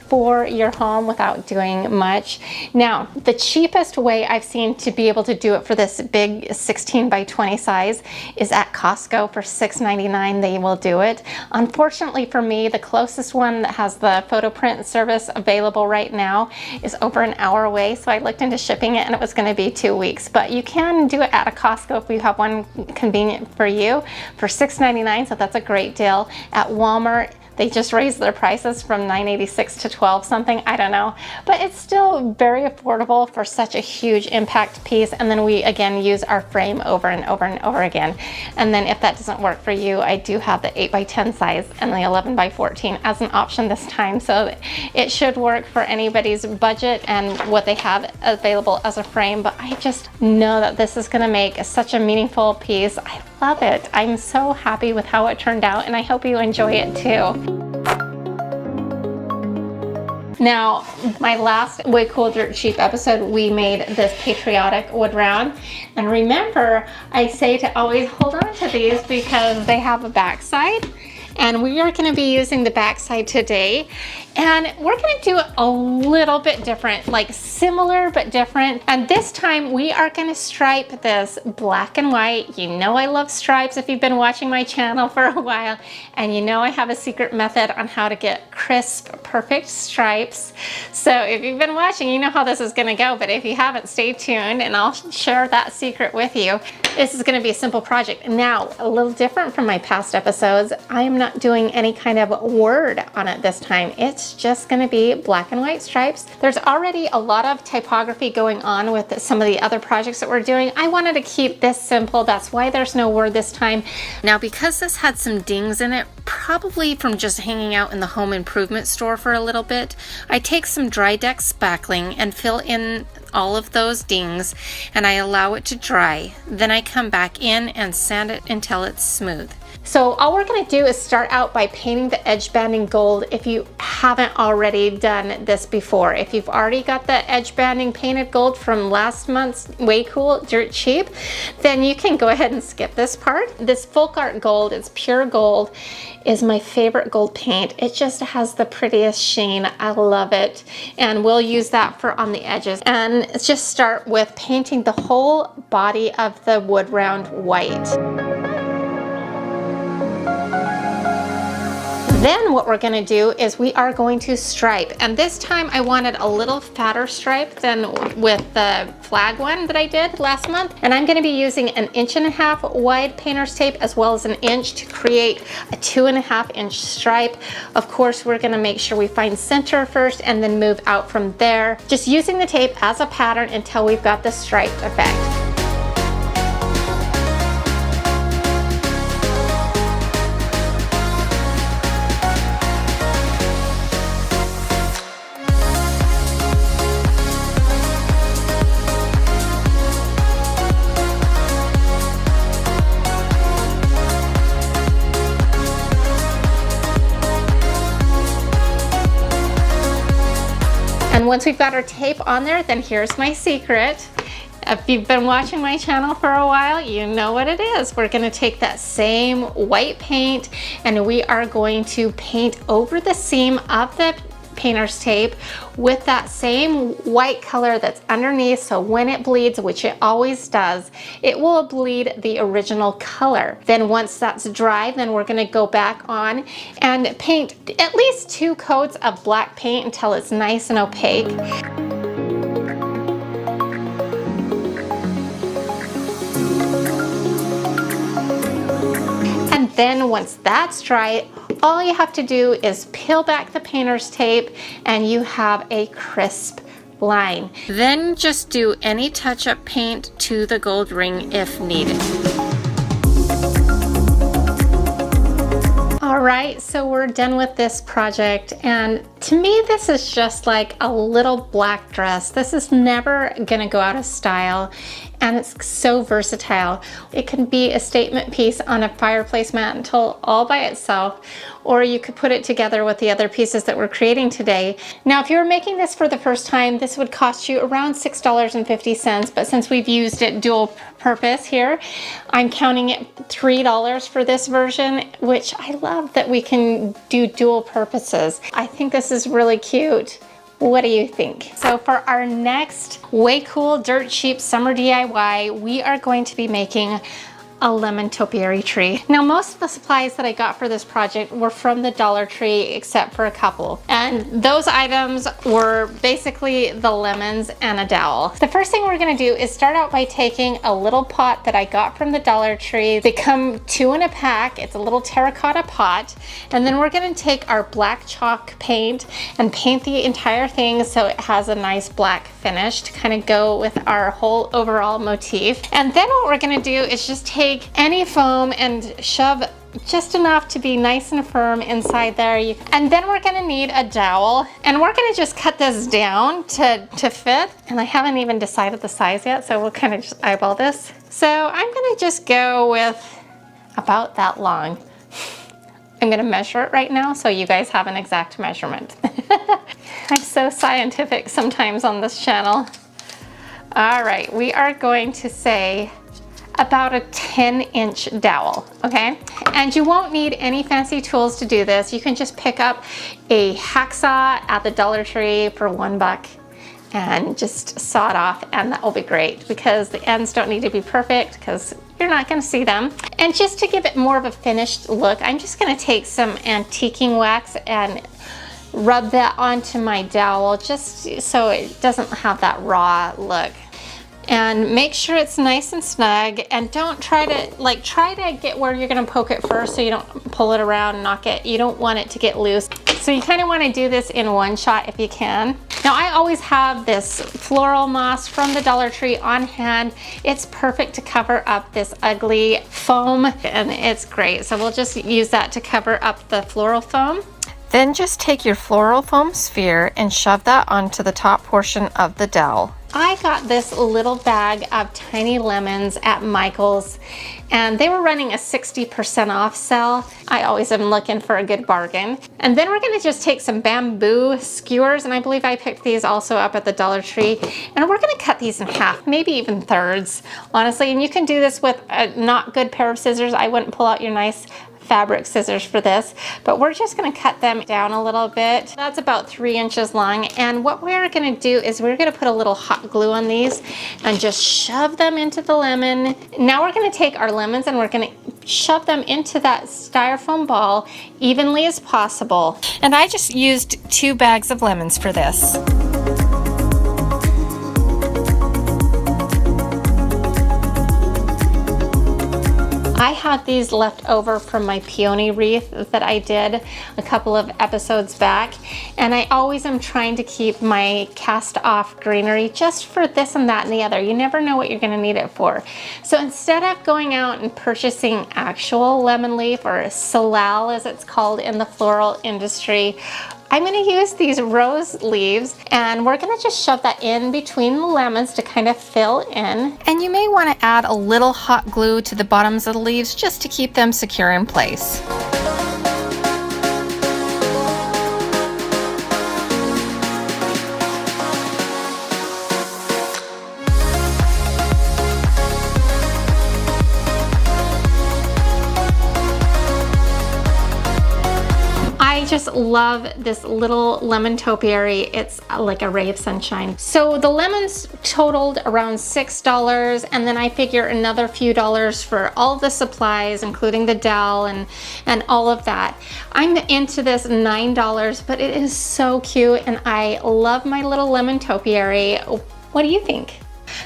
for your home without doing much. Now, the cheapest way I've seen to be able to do it for this big 16 by 20 size is at Costco for $6.99. They will do it. Unfortunately for me, the closest one that has the photo print service available right now is over an hour away. So I looked into shipping it and it was gonna be 2 weeks, but you can do it at a Costco if you have one convenient for you for $6.99. So that's a great deal. At Walmart, they just raised their prices from $9.86 to $12 something, I don't know. But it's still very affordable for such a huge impact piece. And then we again use our frame over and over and over again. And then if that doesn't work for you, I do have the 8 by 10 size and the 11 by 14 as an option this time. So it should work for anybody's budget and what they have available as a frame. But I just know that this is gonna make such a meaningful piece. I love it. I'm so happy with how it turned out, and I hope you enjoy it too. Now, my last Way Cool Dirt Cheap episode, we made this patriotic wood round. And remember, I say to always hold on to these because they have a backside. And we are gonna be using the backside today. And we're gonna do it a little bit different, like similar but different. And this time we are gonna stripe this black and white. You know I love stripes if you've been watching my channel for a while. And you know I have a secret method on how to get crisp, perfect stripes. So if you've been watching, you know how this is gonna go. But if you haven't, stay tuned and I'll share that secret with you. This is gonna be a simple project. Now, a little different from my past episodes, I am not doing any kind of word on it this time. It's just gonna be black and white stripes. There's already a lot of typography going on with some of the other projects that we're doing. I wanted to keep this simple. That's why there's no word this time. Now, because this had some dings in it, probably from just hanging out in the home improvement store for a little bit, I take some dry deck spackling and fill in all of those dings, and I allow it to dry. Then I come back in and sand it until it's smooth. So all we're gonna do is start out by painting the edge banding gold if you haven't already done this before. If you've already got the edge banding painted gold from last month's Way Cool Dirt Cheap, then you can go ahead and skip this part. This Folk Art Gold, it's pure gold, is my favorite gold paint. It just has the prettiest sheen. I love it. And we'll use that for on the edges. And just start with painting the whole body of the wood round white. Then what we're gonna do is we are going to stripe. And this time I wanted a little fatter stripe than with the flag one that I did last month. And I'm gonna be using 1.5 inch wide painter's tape as well as 1 inch to create a 2.5 inch stripe. Of course, we're gonna make sure we find center first and then move out from there. Just using the tape as a pattern until we've got the striped effect. And once we've got our tape on there, then here's my secret. If you've been watching my channel for a while, you know what it is. We're gonna take that same white paint and we are going to paint over the seam of the painter's tape with that same white color that's underneath, so when it bleeds, which it always does, it will bleed the original color. Then once that's dry, then we're gonna go back on and paint at least 2 coats of black paint until it's nice and opaque. And then once that's dry, all you have to do is peel back the painter's tape and you have a crisp line. Then just do any touch-up paint to the gold ring if needed. All right, so we're done with this project, and to me this is just like a little black dress. This is never gonna go out of style, and it's so versatile. It can be a statement piece on a fireplace mantle all by itself, or you could put it together with the other pieces that we're creating today. Now, if you were making this for the first time, this would cost you around $6.50, but since we've used it dual purpose here, I'm counting it $3 for this version, which I love that we can do dual purposes. I think this is really cute. What do you think? So for our next way cool dirt cheap summer DIY, we are going to be making a lemon topiary tree. Now, most of the supplies that I got for this project were from the Dollar Tree, except for a couple. And those items were basically the lemons and a dowel. The first thing we're gonna do is start out by taking a little pot that I got from the Dollar Tree. They come 2 in a pack. It's a little terracotta pot. And then we're gonna take our black chalk paint and paint the entire thing so it has a nice black finish to kind of go with our whole overall motif. And then what we're gonna do is just take any foam and shove just enough to be nice and firm inside there. And then we're gonna need a dowel, and we're gonna just cut this down to fit. And I haven't even decided the size yet, so we'll kind of just eyeball this. So I'm gonna just go with about that long. I'm gonna measure it right now so you guys have an exact measurement. I'm so scientific sometimes on this channel. All right, we are going to say about a 10-inch dowel, okay? And you won't need any fancy tools to do this. You can just pick up a hacksaw at the Dollar Tree for $1 and just saw it off, and that will be great because the ends don't need to be perfect because you're not gonna see them. And just to give it more of a finished look, I'm just gonna take some antiquing wax and rub that onto my dowel just so it doesn't have that raw look. And make sure it's nice and snug, and don't try to get where you're gonna poke it first so you don't pull it around and knock it. You don't want it to get loose. So you kind of want to do this in one shot if you can. Now, I always have this floral moss from the Dollar Tree on hand. It's perfect to cover up this ugly foam, and it's great. So we'll just use that to cover up the floral foam. Then just take your floral foam sphere and shove that onto the top portion of the dowel. I got this little bag of tiny lemons at Michael's, and they were running a 60% off sale. I always am looking for a good bargain. And then we're gonna just take some bamboo skewers, and I believe I picked these also up at the Dollar Tree, and we're gonna cut these in half, maybe even thirds, honestly. And you can do this with a not good pair of scissors. I wouldn't pull out your nice fabric scissors for this, but we're just gonna cut them down a little bit. That's about 3 inches long. And what we're gonna do is we're gonna put a little hot glue on these and just shove them into the lemon. Now we're gonna take our lemons and we're gonna shove them into that styrofoam ball evenly as possible. And I just used 2 bags of lemons for this. I had these left over from my peony wreath that I did a couple of episodes back, and I always am trying to keep my cast off greenery just for this and that and the other. You never know what you're gonna need it for. So instead of going out and purchasing actual lemon leaf, or salal as it's called in the floral industry, I'm gonna use these rose leaves, and we're gonna just shove that in between the lemons to kind of fill in. And you may wanna add a little hot glue to the bottoms of the leaves just to keep them secure in place. just love this little lemon topiary. It's like a ray of sunshine. So the lemons totaled around $6, and then I figure another few dollars for all the supplies, including the dowel and all of that. I'm into this $9, but it is so cute, and I love my little lemon topiary. What do you think?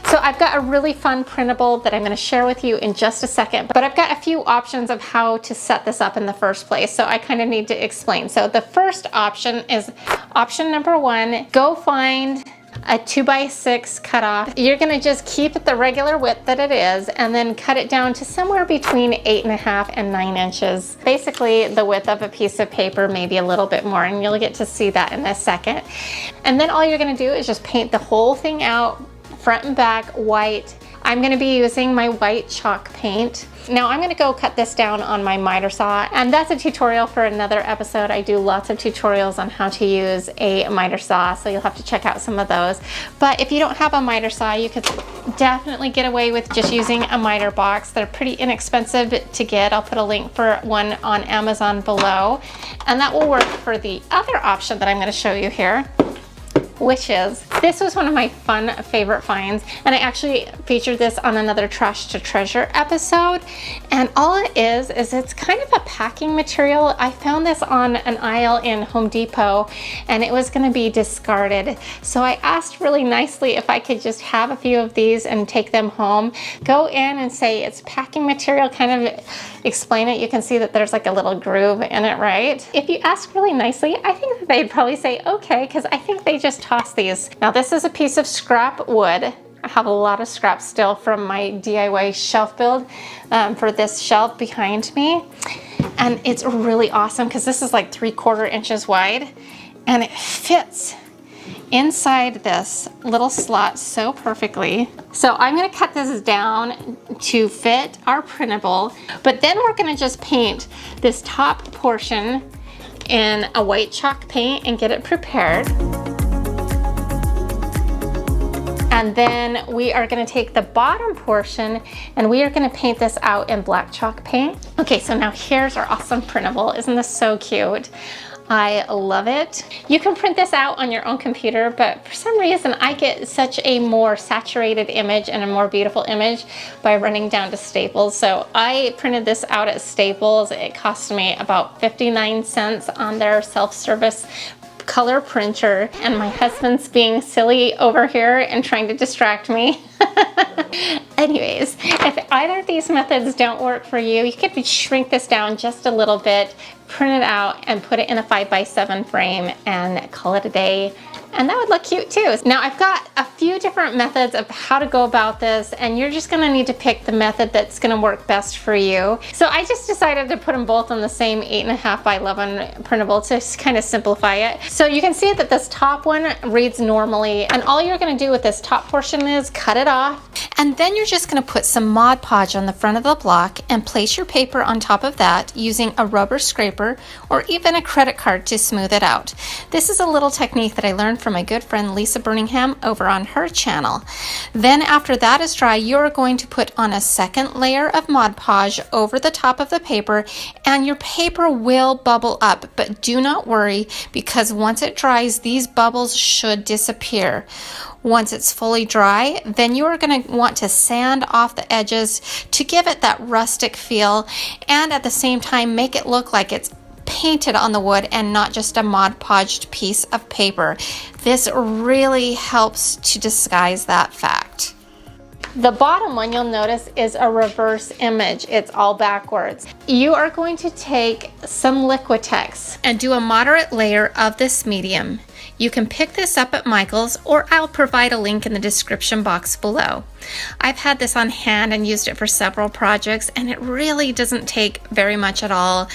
So I've got a really fun printable that I'm going to share with you in just a second, but I've got a few options of how to set this up in the first place, so I kind of need to explain. So the first option is option number 1. Go find a 2x6 cutoff. You're going to just keep it the regular width that it is, and then cut it down to somewhere between 8.5 and 9 inches. Basically the width of a piece of paper, maybe a little bit more, and you'll get to see that in a second. And then all you're going to do is just paint the whole thing out, front and back, white. I'm going to be using my white chalk paint. Now I'm going to go cut this down on my miter saw, and that's a tutorial for another episode. I do lots of tutorials on how to use a miter saw, so you'll have to check out some of those. But if you don't have a miter saw, you could definitely get away with just using a miter box. They're pretty inexpensive to get. I'll put a link for one on Amazon below, and that will work for the other option that I'm going to show you here, which is, this was one of my favorite finds, and I actually featured this on another Trash to Treasure episode. And all it is it's kind of a packing material. I found this on an aisle in Home Depot, and it was going to be discarded. So I asked really nicely if I could just have a few of these and take them home. Go in and say it's packing material, kind of explain it. You can see that there's like a little groove in it, right? If you ask really nicely, I think that they'd probably say okay, because I think they just toss these. Now this is a piece of scrap wood. I have a lot of scrap still from my DIY shelf build for this shelf behind me. And it's really awesome because this is like 3/4 inches wide, and it fits inside this little slot so perfectly. So I'm going to cut this down to fit our printable, but then we're going to just paint this top portion in a white chalk paint and get it prepared. And then we are going to take the bottom portion and we are going to paint this out in black chalk paint. Okay, so now here's our awesome printable. Isn't this so cute? I love it. You can print this out on your own computer, but for some reason I get such a more saturated image and a more beautiful image by running down to Staples. So I printed this out at Staples. It cost me about 59 cents on their self-service color printer, and my husband's being silly over here and trying to distract me. Anyways, if either of these methods don't work for you, you could shrink this down just a little bit, print it out, and put it in a 5x7 frame and call it a day. And that would look cute too. Now I've got a few different methods of how to go about this, and you're just gonna need to pick the method that's gonna work best for you. So I just decided to put them both on the same 8.5 by 11 printable to kind of simplify it. So you can see that this top one reads normally, and all you're gonna do with this top portion is cut it off. And then you're just gonna put some Mod Podge on the front of the block and place your paper on top of that using a rubber scraper or even a credit card to smooth it out. This is a little technique that I learned from my good friend Lisa Birmingham over on her channel. Then after that is dry, you're going to put on a second layer of Mod Podge over the top of the paper, and your paper will bubble up, but do not worry, because once it dries, these bubbles should disappear. Once it's fully dry, then you are going to want to sand off the edges to give it that rustic feel, and at the same time make it look like it's painted on the wood and not just a Mod Podged piece of paper. This really helps to disguise that fact. The bottom one, you'll notice, is a reverse image. It's all backwards. You are going to take some Liquitex and do a moderate layer of this medium. You can pick this up at Michael's, or I'll provide a link in the description box below. I've had this on hand and used it for several projects, and it really doesn't take very much at all.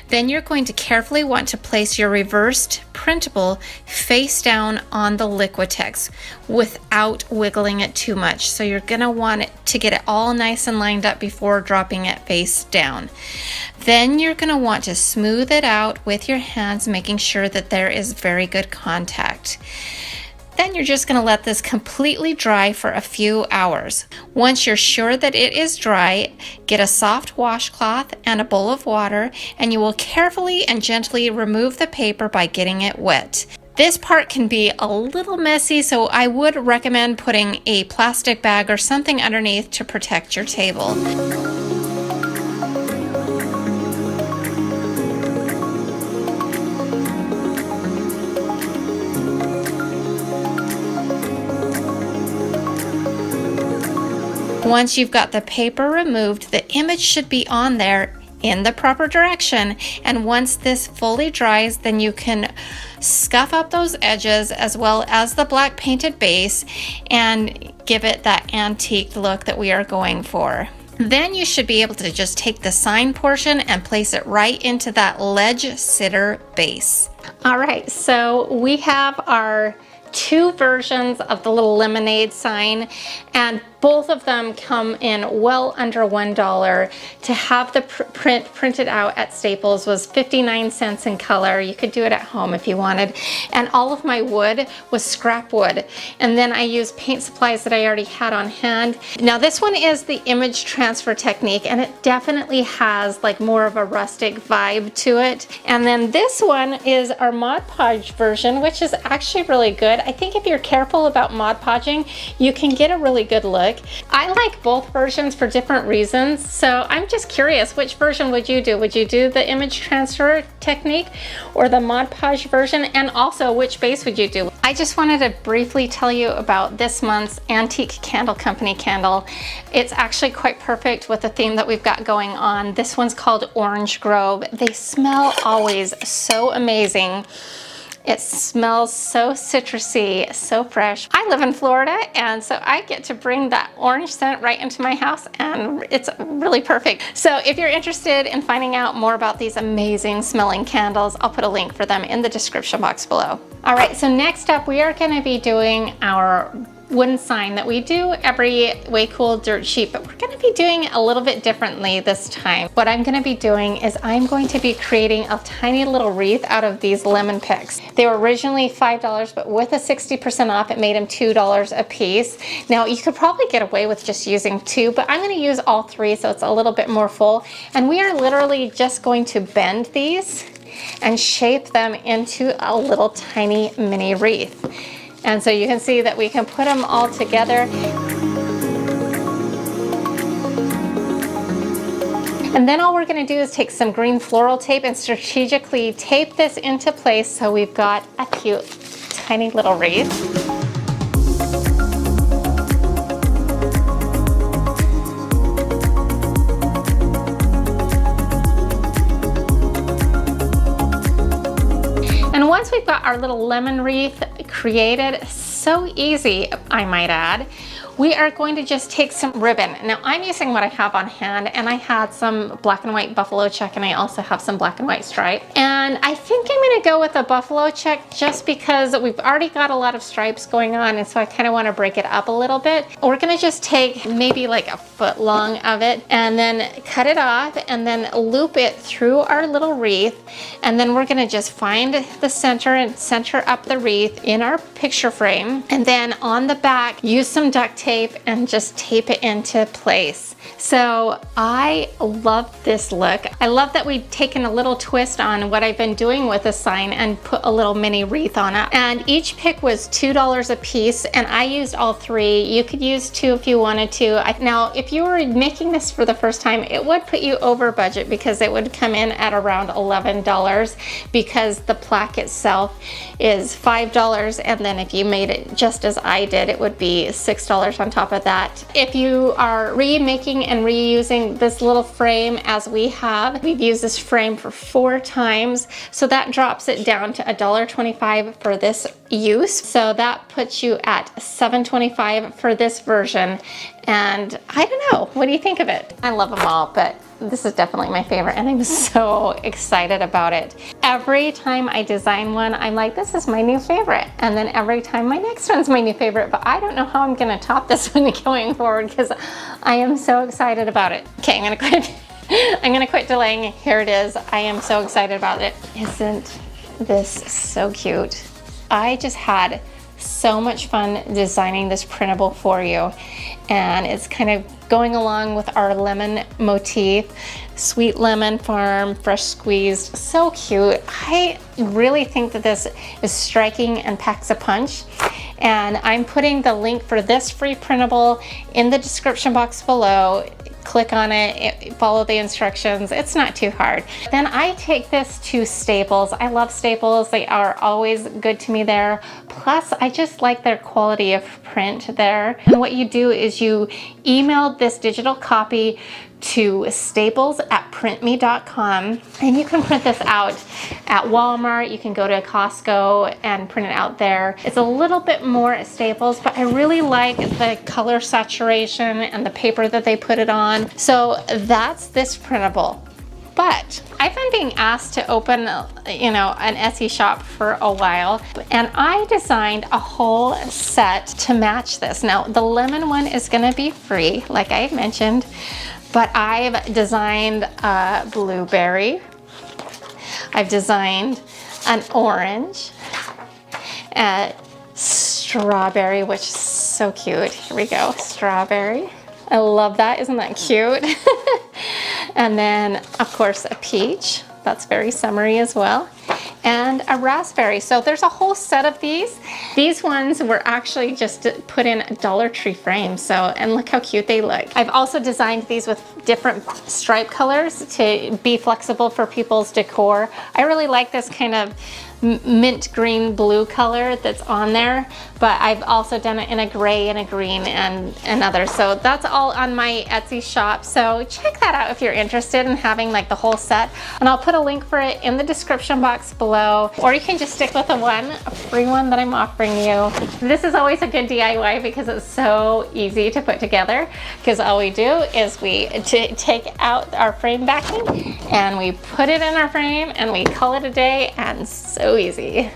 Then you're going to carefully want to place your reversed printable face down on the Liquitex without wiggling it too much. So you're going to want it to get it all nice and lined up before dropping it face down. Then you're going to want to smooth it out with your hands, making sure that there is very good contact. Then you're just going to let this completely dry for a few hours. Once you're sure that it is dry, get a soft washcloth and a bowl of water, and you will carefully and gently remove the paper by getting it wet. This part can be a little messy, so I would recommend putting a plastic bag or something underneath to protect your table. Once you've got the paper removed, the image should be on there in the proper direction, and once this fully dries, then you can scuff up those edges as well as the black painted base and give it that antique look that we are going for. Then you should be able to just take the sign portion and place it right into that ledge sitter base. All right, so we have our two versions of the little lemonade sign, and both of them come in well under $1. To have the print printed out at Staples was 59 cents in color. You could do it at home if you wanted. And all of my wood was scrap wood. And then I used paint supplies that I already had on hand. Now this one is the image transfer technique, and it definitely has like more of a rustic vibe to it. And then this one is our Mod Podge version, which is actually really good. I think if you're careful about Mod Podging, you can get a really good look. I like both versions for different reasons, so I'm just curious, which version would you do? Would you do the image transfer technique or the Mod Podge version? And also, which base would you do? I just wanted to briefly tell you about this month's Antique Candle Company candle. It's actually quite perfect with the theme that we've got going on. This one's called Orange Grove. They smell always so amazing. It smells so citrusy, so fresh. I live in Florida, and so I get to bring that orange scent right into my house, and it's really perfect. So if you're interested in finding out more about these amazing smelling candles, I'll put a link for them in the description box below. All right, so next up, we are gonna be doing our wooden sign that we do every Way Cool dirt sheet, but we're gonna be doing a little bit differently this time. What I'm gonna be doing is I'm going to be creating a tiny little wreath out of these lemon picks. They were originally $5, but with a 60% off, it made them $2 a piece. Now you could probably get away with just using two, but I'm gonna use all three so it's a little bit more full. And we are literally just going to bend these and shape them into a little tiny mini wreath. And so you can see that we can put them all together. And then all we're gonna do is take some green floral tape and strategically tape this into place so we've got a cute, tiny little wreath. And once we've got our little lemon wreath created, so easy, I might add, we are going to just take some ribbon. Now I'm using what I have on hand, and I had some black and white buffalo check, and I also have some black and white stripe. And I think I'm gonna go with a buffalo check just because we've already got a lot of stripes going on, and so I kind of want to break it up a little bit. We're gonna just take maybe like a foot long of it and then cut it off and then loop it through our little wreath. And then we're gonna just find the center and center up the wreath in our picture frame. And then on the back, use some duct tape and just tape it into place. So I love this look. I love that we've taken a little twist on what I've been doing with the sign and put a little mini wreath on it. And each pick was $2 a piece, and I used all three. You could use two if you wanted to. Now, if you were making this for the first time, it would put you over budget because it would come in at around $11 because the plaque itself is $5, and then if you made it just as I did, it would be $6 on top of that. If you are remaking and reusing this little frame as we have, we've used this frame for 4 times, so that drops it down to $1.25 for this use. So that puts you at $7.25 for this version. And I don't know, what do you think of it? I love them all, but this is definitely my favorite, and I'm so excited about it. Every time I design one, I'm like, this is my new favorite. And then every time my next one's my new favorite, but I don't know how I'm gonna top this one going forward because I am so excited about it. Okay, I'm gonna quit. I'm gonna quit delaying. Here it is. I am so excited about it. Isn't this so cute? I just had so much fun designing this printable for you. And it's kind of going along with our lemon motif. Sweet lemon farm, fresh squeezed, so cute. I really think that this is striking and packs a punch. And I'm putting the link for this free printable in the description box below. Click on it, follow the instructions. It's not too hard. Then I take this to Staples. I love Staples. They are always good to me there. Plus, I just like their quality of print there. And what you do is you email this digital copy to staples@printme.com, and you can print this out at Walmart. You can go to Costco and print it out there. It's a little bit more at Staples, but I really like the color saturation and the paper that they put it on. So that's this printable. But I've been being asked to open, an Etsy shop for a while, and I designed a whole set to match this. Now, the lemon one is gonna be free, like I mentioned, but I've designed a blueberry. I've designed an orange, a strawberry, which is so cute. Here we go, strawberry. I love that, isn't that cute? And then, of course, a peach. That's very summery as well. And a raspberry. So there's a whole set of these. These ones were actually just put in a Dollar Tree frame. So, and look how cute they look. I've also designed these with different stripe colors to be flexible for people's decor. I really like this kind of mint green blue color that's on there, but I've also done it in a gray and a green and another. So that's all on my Etsy shop. So check that out if you're interested in having like the whole set. And I'll put a link for it in the description box below, or you can just stick with a free one that I'm offering you. This is always a good DIY because it's so easy to put together, because all we do is we take out our frame backing and we put it in our frame and we call it a day, and so easy.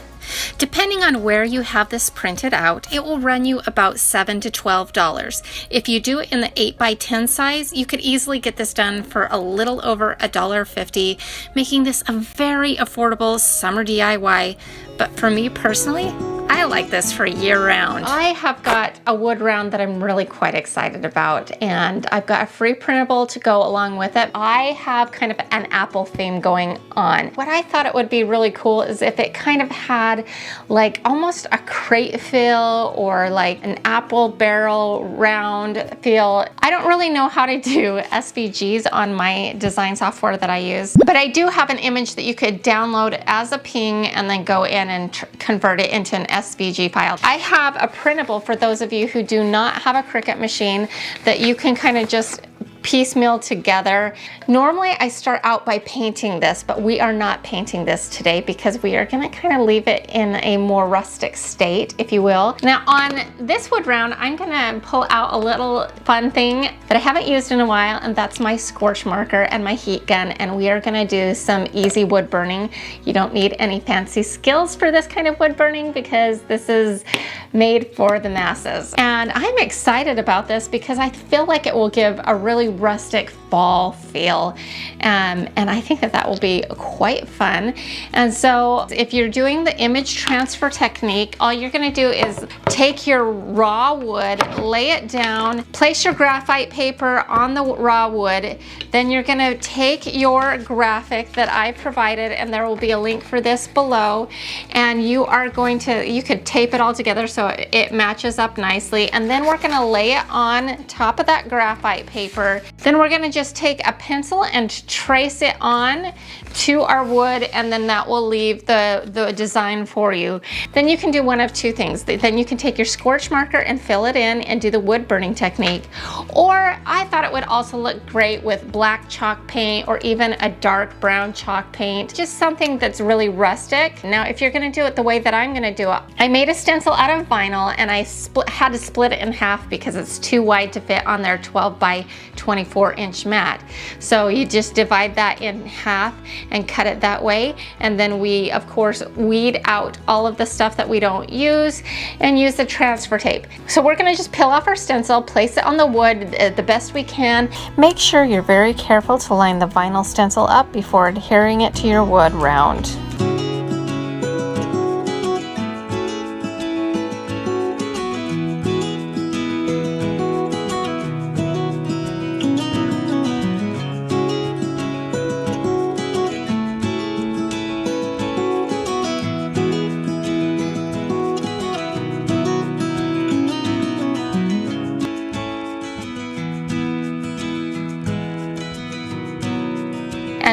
Depending on where you have this printed out, it will run you about $7 to $12. If you do it in the 8x10 size, you could easily get this done for a little over $1.50, making this a very affordable summer DIY. But for me personally, I like this for year round. I have got a wood round that I'm really quite excited about, and I've got a free printable to go along with it. I have kind of an apple theme going on. What I thought it would be really cool is if it kind of had like almost a crate feel or like an apple barrel round feel. I don't really know how to do SVGs on my design software that I use, but I do have an image that you could download as a ping and then go in and convert it into an SVG file. I have a printable for those of you who do not have a Cricut machine that you can kind of just piecemeal together. Normally I start out by painting this, but we are not painting this today because we are gonna kind of leave it in a more rustic state, if you will. Now on this wood round, I'm gonna pull out a little fun thing that I haven't used in a while, and that's my scorch marker and my heat gun, and we are gonna do some easy wood burning. You don't need any fancy skills for this kind of wood burning because this is made for the masses. And I'm excited about this because I feel like it will give a really rustic fall feel, and I think that that will be quite fun. And so if you're doing the image transfer technique, all you're going to do is take your raw wood, lay it down, place your graphite paper on the raw wood, then you're going to take your graphic that I provided, and there will be a link for this below, and you could tape it all together so it matches up nicely, and then we're going to lay it on top of that graphite paper. Then we're going to just take a pencil and trace it on to our wood, and then that will leave the design for you. Then you can do one of two things. Then you can take your scorch marker and fill it in and do the wood burning technique. Or I thought it would also look great with black chalk paint or even a dark brown chalk paint, just something that's really rustic. Now if you're going to do it the way that I'm going to do it, I made a stencil out of vinyl, and I had to split it in half because it's too wide to fit on their 12 by 24 inch mat. So you just divide that in half and cut it that way, and then we of course weed out all of the stuff that we don't use and use the transfer tape. So we're going to just peel off our stencil, place it on the wood the best we can. Make sure you're very careful to line the vinyl stencil up before adhering it to your wood round.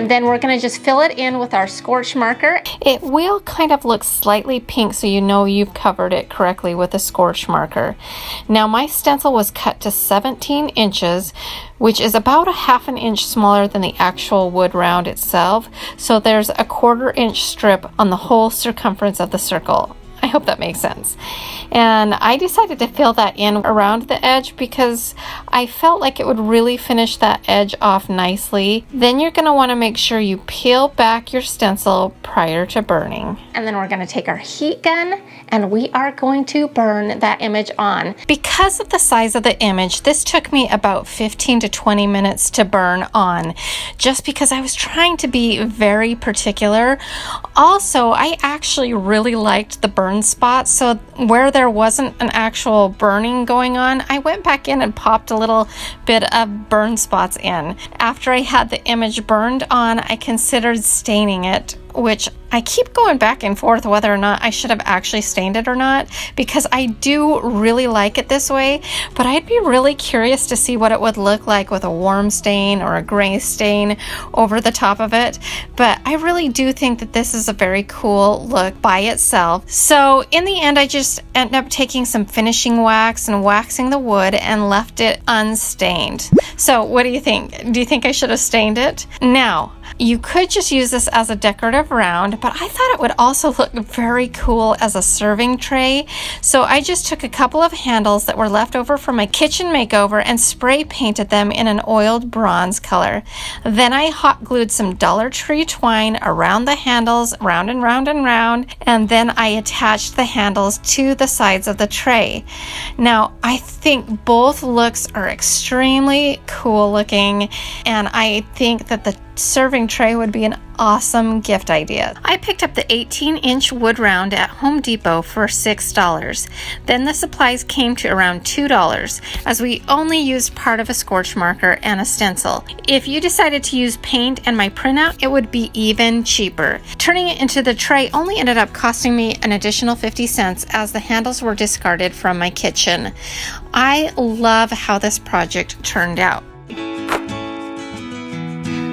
And then we're gonna just fill it in with our scorch marker. It will kind of look slightly pink, so you know you've covered it correctly with a scorch marker. Now my stencil was cut to 17 inches, which is about a ½ an inch smaller than the actual wood round itself. So there's a 1/4 inch strip on the whole circumference of the circle. I hope that makes sense. And I decided to fill that in around the edge because I felt like it would really finish that edge off nicely. Then you're going to want to make sure you peel back your stencil prior to burning. And then we're going to take our heat gun and we are going to burn that image on. Because of the size of the image, this took me about 15 to 20 minutes to burn on, just because I was trying to be very particular. Also, I actually really liked the burn spots, so where there wasn't an actual burning going on, I went back in and popped a little bit of burn spots in. After I had the image burned on, I considered staining it, which I keep going back and forth whether or not I should have actually stained it or not, because I do really like it this way, but I'd be really curious to see what it would look like with a warm stain or a gray stain over the top of it. But I really do think that this is a very cool look by itself. So in the end, I just ended up taking some finishing wax and waxing the wood and left it unstained. So what do you think? Do you think I should have stained it? Now, you could just use this as a decorative round, but I thought it would also look very cool as a serving tray. So I just took a couple of handles that were left over from my kitchen makeover and spray painted them in an oiled bronze color. Then I hot glued some Dollar Tree twine around the handles, round and round and round, and then I attached the handles to the sides of the tray. Now, I think both looks are extremely cool looking, and I think that the serving tray would be an awesome gift idea. I picked up the 18-inch wood round at Home Depot for $6. Then the supplies came to around $2, as we only used part of a scorch marker and a stencil. If you decided to use paint and my printout, it would be even cheaper. Turning it into the tray only ended up costing me an additional 50 cents, as the handles were discarded from my kitchen. I love how this project turned out.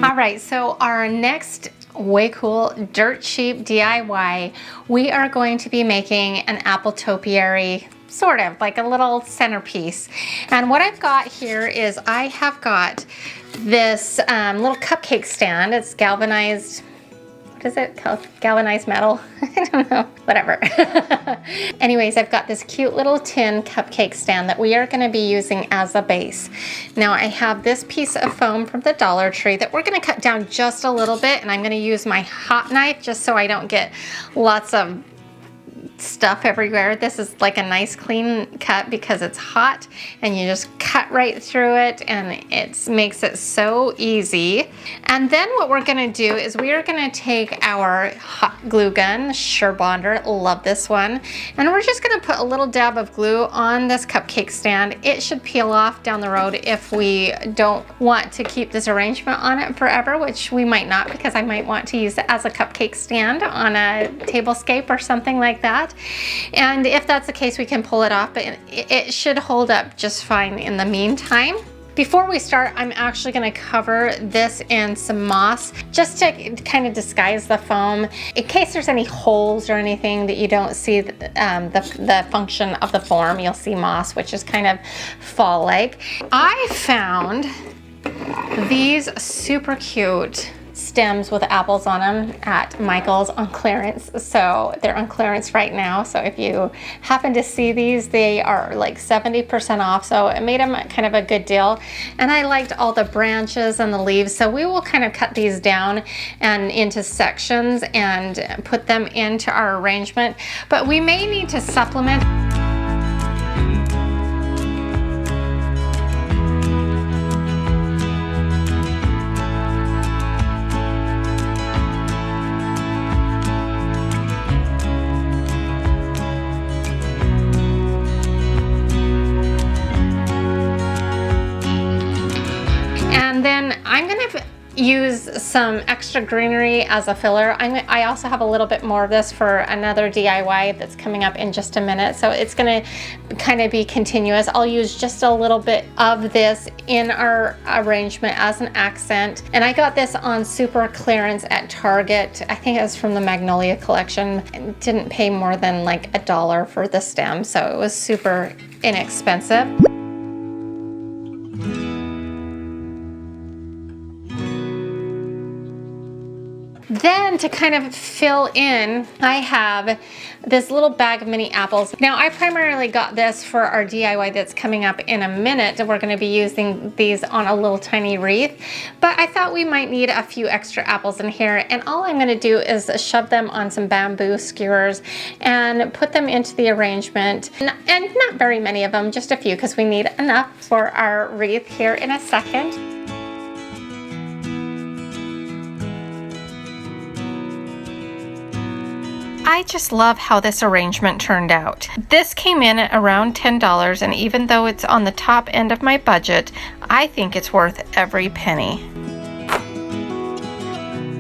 All right, so our next way cool, dirt cheap DIY, we are going to be making an apple topiary, sort of like a little centerpiece. And what I've got here is I have got this little cupcake stand. It's galvanized, what is it called? Galvanized metal? I don't know, whatever. Anyways, I've got this cute little tin cupcake stand that we are going to be using as a base. Now I have this piece of foam from the Dollar Tree that we're going to cut down just a little bit, and I'm going to use my hot knife just so I don't get lots of stuff everywhere. This is like a nice clean cut because it's hot and you just cut right through it, and it makes it so easy. And then what we're going to do is we are going to take our hot glue gun, Sure Bonder, love this one, and we're just going to put a little dab of glue on this cupcake stand. It should peel off down the road if we don't want to keep this arrangement on it forever, which we might not, because I might want to use it as a cupcake stand on a tablescape or something like that. And if that's the case, we can pull it off, but it should hold up just fine in the meantime. Before we start, I'm actually going to cover this in some moss just to kind of disguise the foam in case there's any holes or anything that you don't see the function of the form. You'll see moss, which is kind of fall-like. I found these super cute stems with apples on them at Michael's on clearance. So they're on clearance right now. So if you happen to see these, they are like 70% off. So it made them kind of a good deal. And I liked all the branches and the leaves. So we will kind of cut these down and into sections and put them into our arrangement. But we may need to supplement. And then I'm gonna use some extra greenery as a filler. I also have a little bit more of this for another DIY that's coming up in just a minute, so it's gonna kind of be continuous. I'll use just a little bit of this in our arrangement as an accent, and I got this on super clearance at Target. I think it was from the Magnolia collection. I didn't pay more than like $1 for the stem, so it was super inexpensive. Then to kind of fill in, I have this little bag of mini apples. Now I primarily got this for our DIY that's coming up in a minute. We're going to be using these on a little tiny wreath, but I thought we might need a few extra apples in here, and all I'm going to do is shove them on some bamboo skewers and put them into the arrangement, and not very many of them, just a few, because we need enough for our wreath here in a second. I just love how this arrangement turned out. This came in at around $10, and even though it's on the top end of my budget, I think it's worth every penny.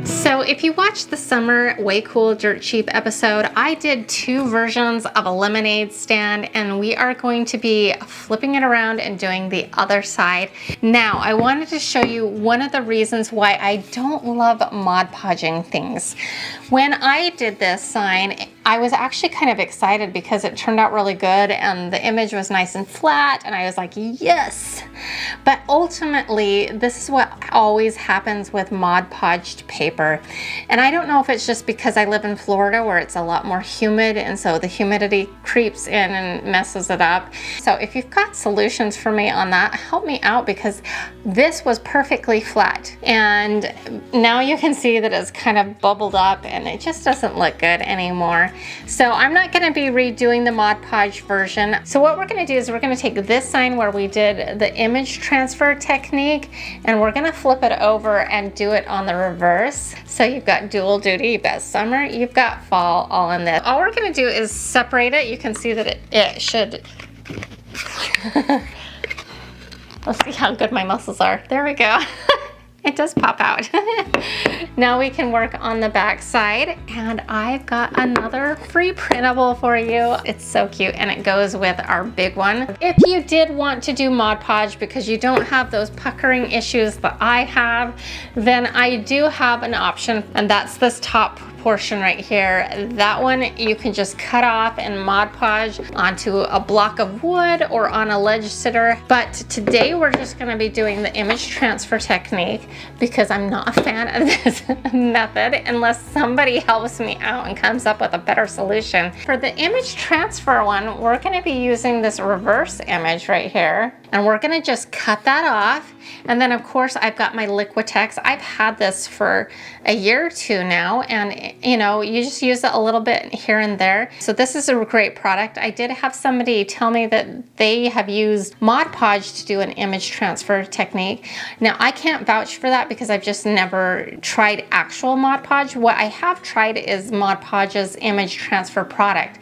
So if you watched the summer Way Cool Dirt Cheap episode, I did 2 versions of a lemonade stand, and we are going to be flipping it around and doing the other side. Now, I wanted to show you one of the reasons why I don't love Mod Podging things. When I did this sign, I was actually kind of excited because it turned out really good and the image was nice and flat, and I was like, yes! But ultimately, this is what always happens with Mod Podged paper. And I don't know if it's just because I live in Florida where it's a lot more humid, and so the humidity creeps in and messes it up. So if you've got solutions for me on that, help me out, because this was perfectly flat. And now you can see that it's kind of bubbled up and it just doesn't look good anymore. So I'm not going to be redoing the Mod Podge version. So what we're going to do is we're going to take this sign where we did the image transfer technique, and we're going to flip it over and do it on the reverse. So you've got dual duty, you've got summer, you've got fall, all in this. All we're going to do is separate it. You can see that it should let's see how good my muscles are. There we go. It does pop out. Now we can work on the back side, and I've got another free printable for you. It's so cute, and it goes with our big one. If you did want to do Mod Podge because you don't have those puckering issues that I have, then I do have an option, and that's this top portion right here. That one you can just cut off and Mod Podge onto a block of wood or on a ledge sitter. But today we're just going to be doing the image transfer technique because I'm not a fan of this method unless somebody helps me out and comes up with a better solution. For the image transfer one, we're going to be using this reverse image right here, and we're going to just cut that off. And then of course I've got my Liquitex. I've had this for a year or two now, and you know, you just use it a little bit here and there. So this is a great product. I did have somebody tell me that they have used Mod Podge to do an image transfer technique. Now I can't vouch for that because I've just never tried actual Mod Podge. What I have tried is Mod Podge's image transfer product,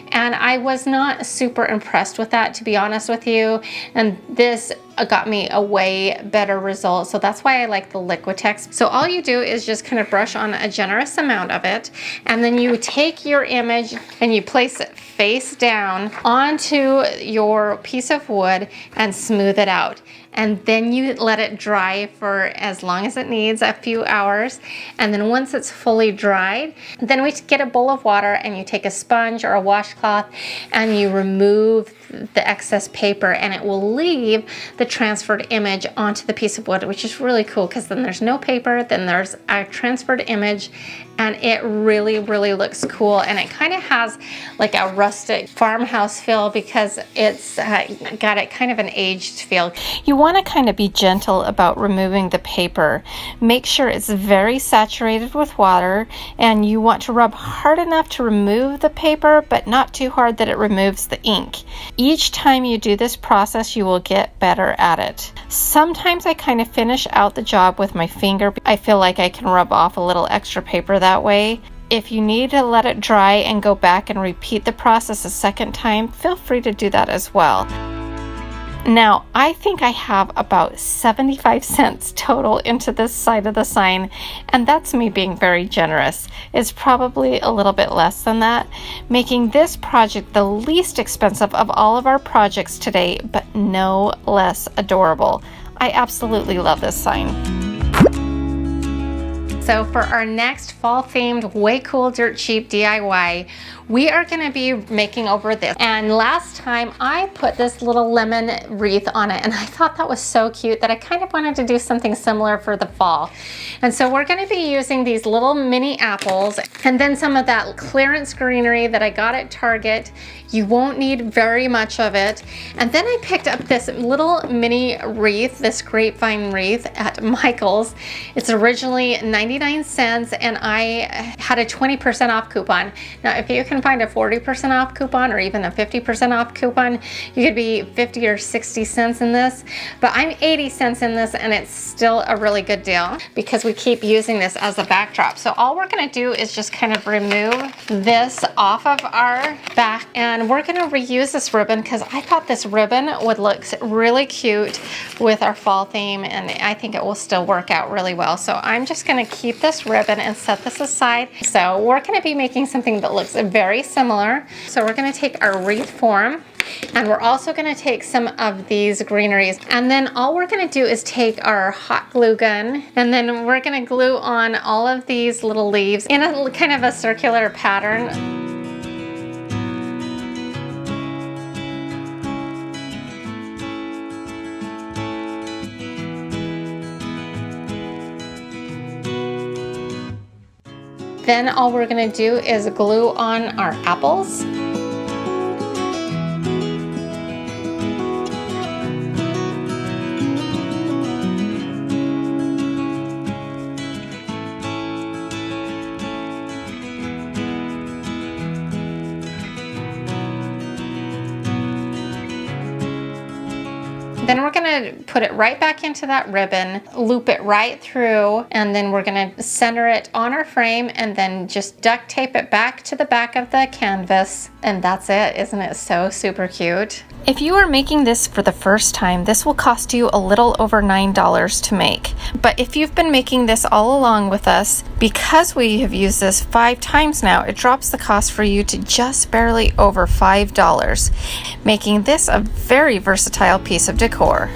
and I was not super impressed with that, to be honest with you. And this got me a way better result, so that's why I like the Liquitex. So all you do is just kind of brush on a generous amount of it, and then you take your image and you place it face down onto your piece of wood and smooth it out. And then you let it dry for as long as it needs, a few hours. And then once it's fully dried, then we get a bowl of water and you take a sponge or a washcloth and you remove the excess paper, and it will leave the transferred image onto the piece of wood, which is really cool because then there's no paper, then there's a transferred image, and it really, really looks cool. And it kind of has like a rustic farmhouse feel because it's got a kind of an aged feel. You want to kind of be gentle about removing the paper. Make sure it's very saturated with water, and you want to rub hard enough to remove the paper, but not too hard that it removes the ink. Each time you do this process, you will get better at it. Sometimes I kind of finish out the job with my finger. I feel like I can rub off a little extra paper that way. If you need to let it dry and go back and repeat the process a second time, feel free to do that as well. Now, I think I have about 75 cents total into this side of the sign, and that's me being very generous. It's probably a little bit less than that, making this project the least expensive of all of our projects today, but no less adorable. I absolutely love this sign. So for our next fall themed way cool dirt cheap DIY, we are going to be making over this. And last time I put this little lemon wreath on it, and I thought that was so cute that I kind of wanted to do something similar for the fall. And so we're going to be using these little mini apples and then some of that clearance greenery that I got at Target. You won't need very much of it. And then I picked up this little mini wreath, this grapevine wreath at Michael's. It's originally 99 cents and I had a 20% off coupon. Now, if you can find a 40% off coupon or even a 50% off coupon, you could be 50 or 60 cents in this. But I'm 80 cents in this, and it's still a really good deal because we keep using this as a backdrop. So all we're gonna do is just kind of remove this off of our back, and we're gonna reuse this ribbon because I thought this ribbon would look really cute with our fall theme, and I think it will still work out really well. So I'm just gonna keep this ribbon and set this aside. So we're gonna be making something that looks very similar. So we're gonna take our wreath form, and we're also gonna take some of these greeneries, and then all we're gonna do is take our hot glue gun, and then we're gonna glue on all of these little leaves in a kind of a circular pattern. Then all we're gonna do is glue on our apples. Then we're gonna put it right back into that ribbon, loop it right through, and then we're gonna center it on our frame and then just duct tape it back to the back of the canvas. And that's it. Isn't it so super cute? If you are making this for the first time, this will cost you a little over $9 to make. But if you've been making this all along with us, because we have used this 5 times now, it drops the cost for you to just barely over $5, making this a very versatile piece of decor.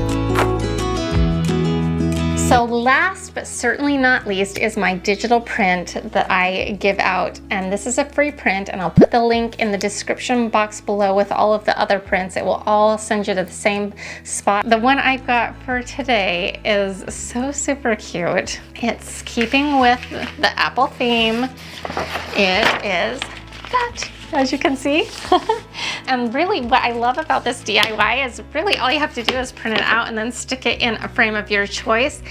So last but certainly not least is my digital print that I give out, and this is a free print, and I'll put the link in the description box below with all of the other prints. It will all send you to the same spot. The one I've got for today is so super cute. It's keeping with the apple theme. It is that, as you can see. And really what I love about this DIY is really all you have to do is print it out and then stick it in a frame of your choice.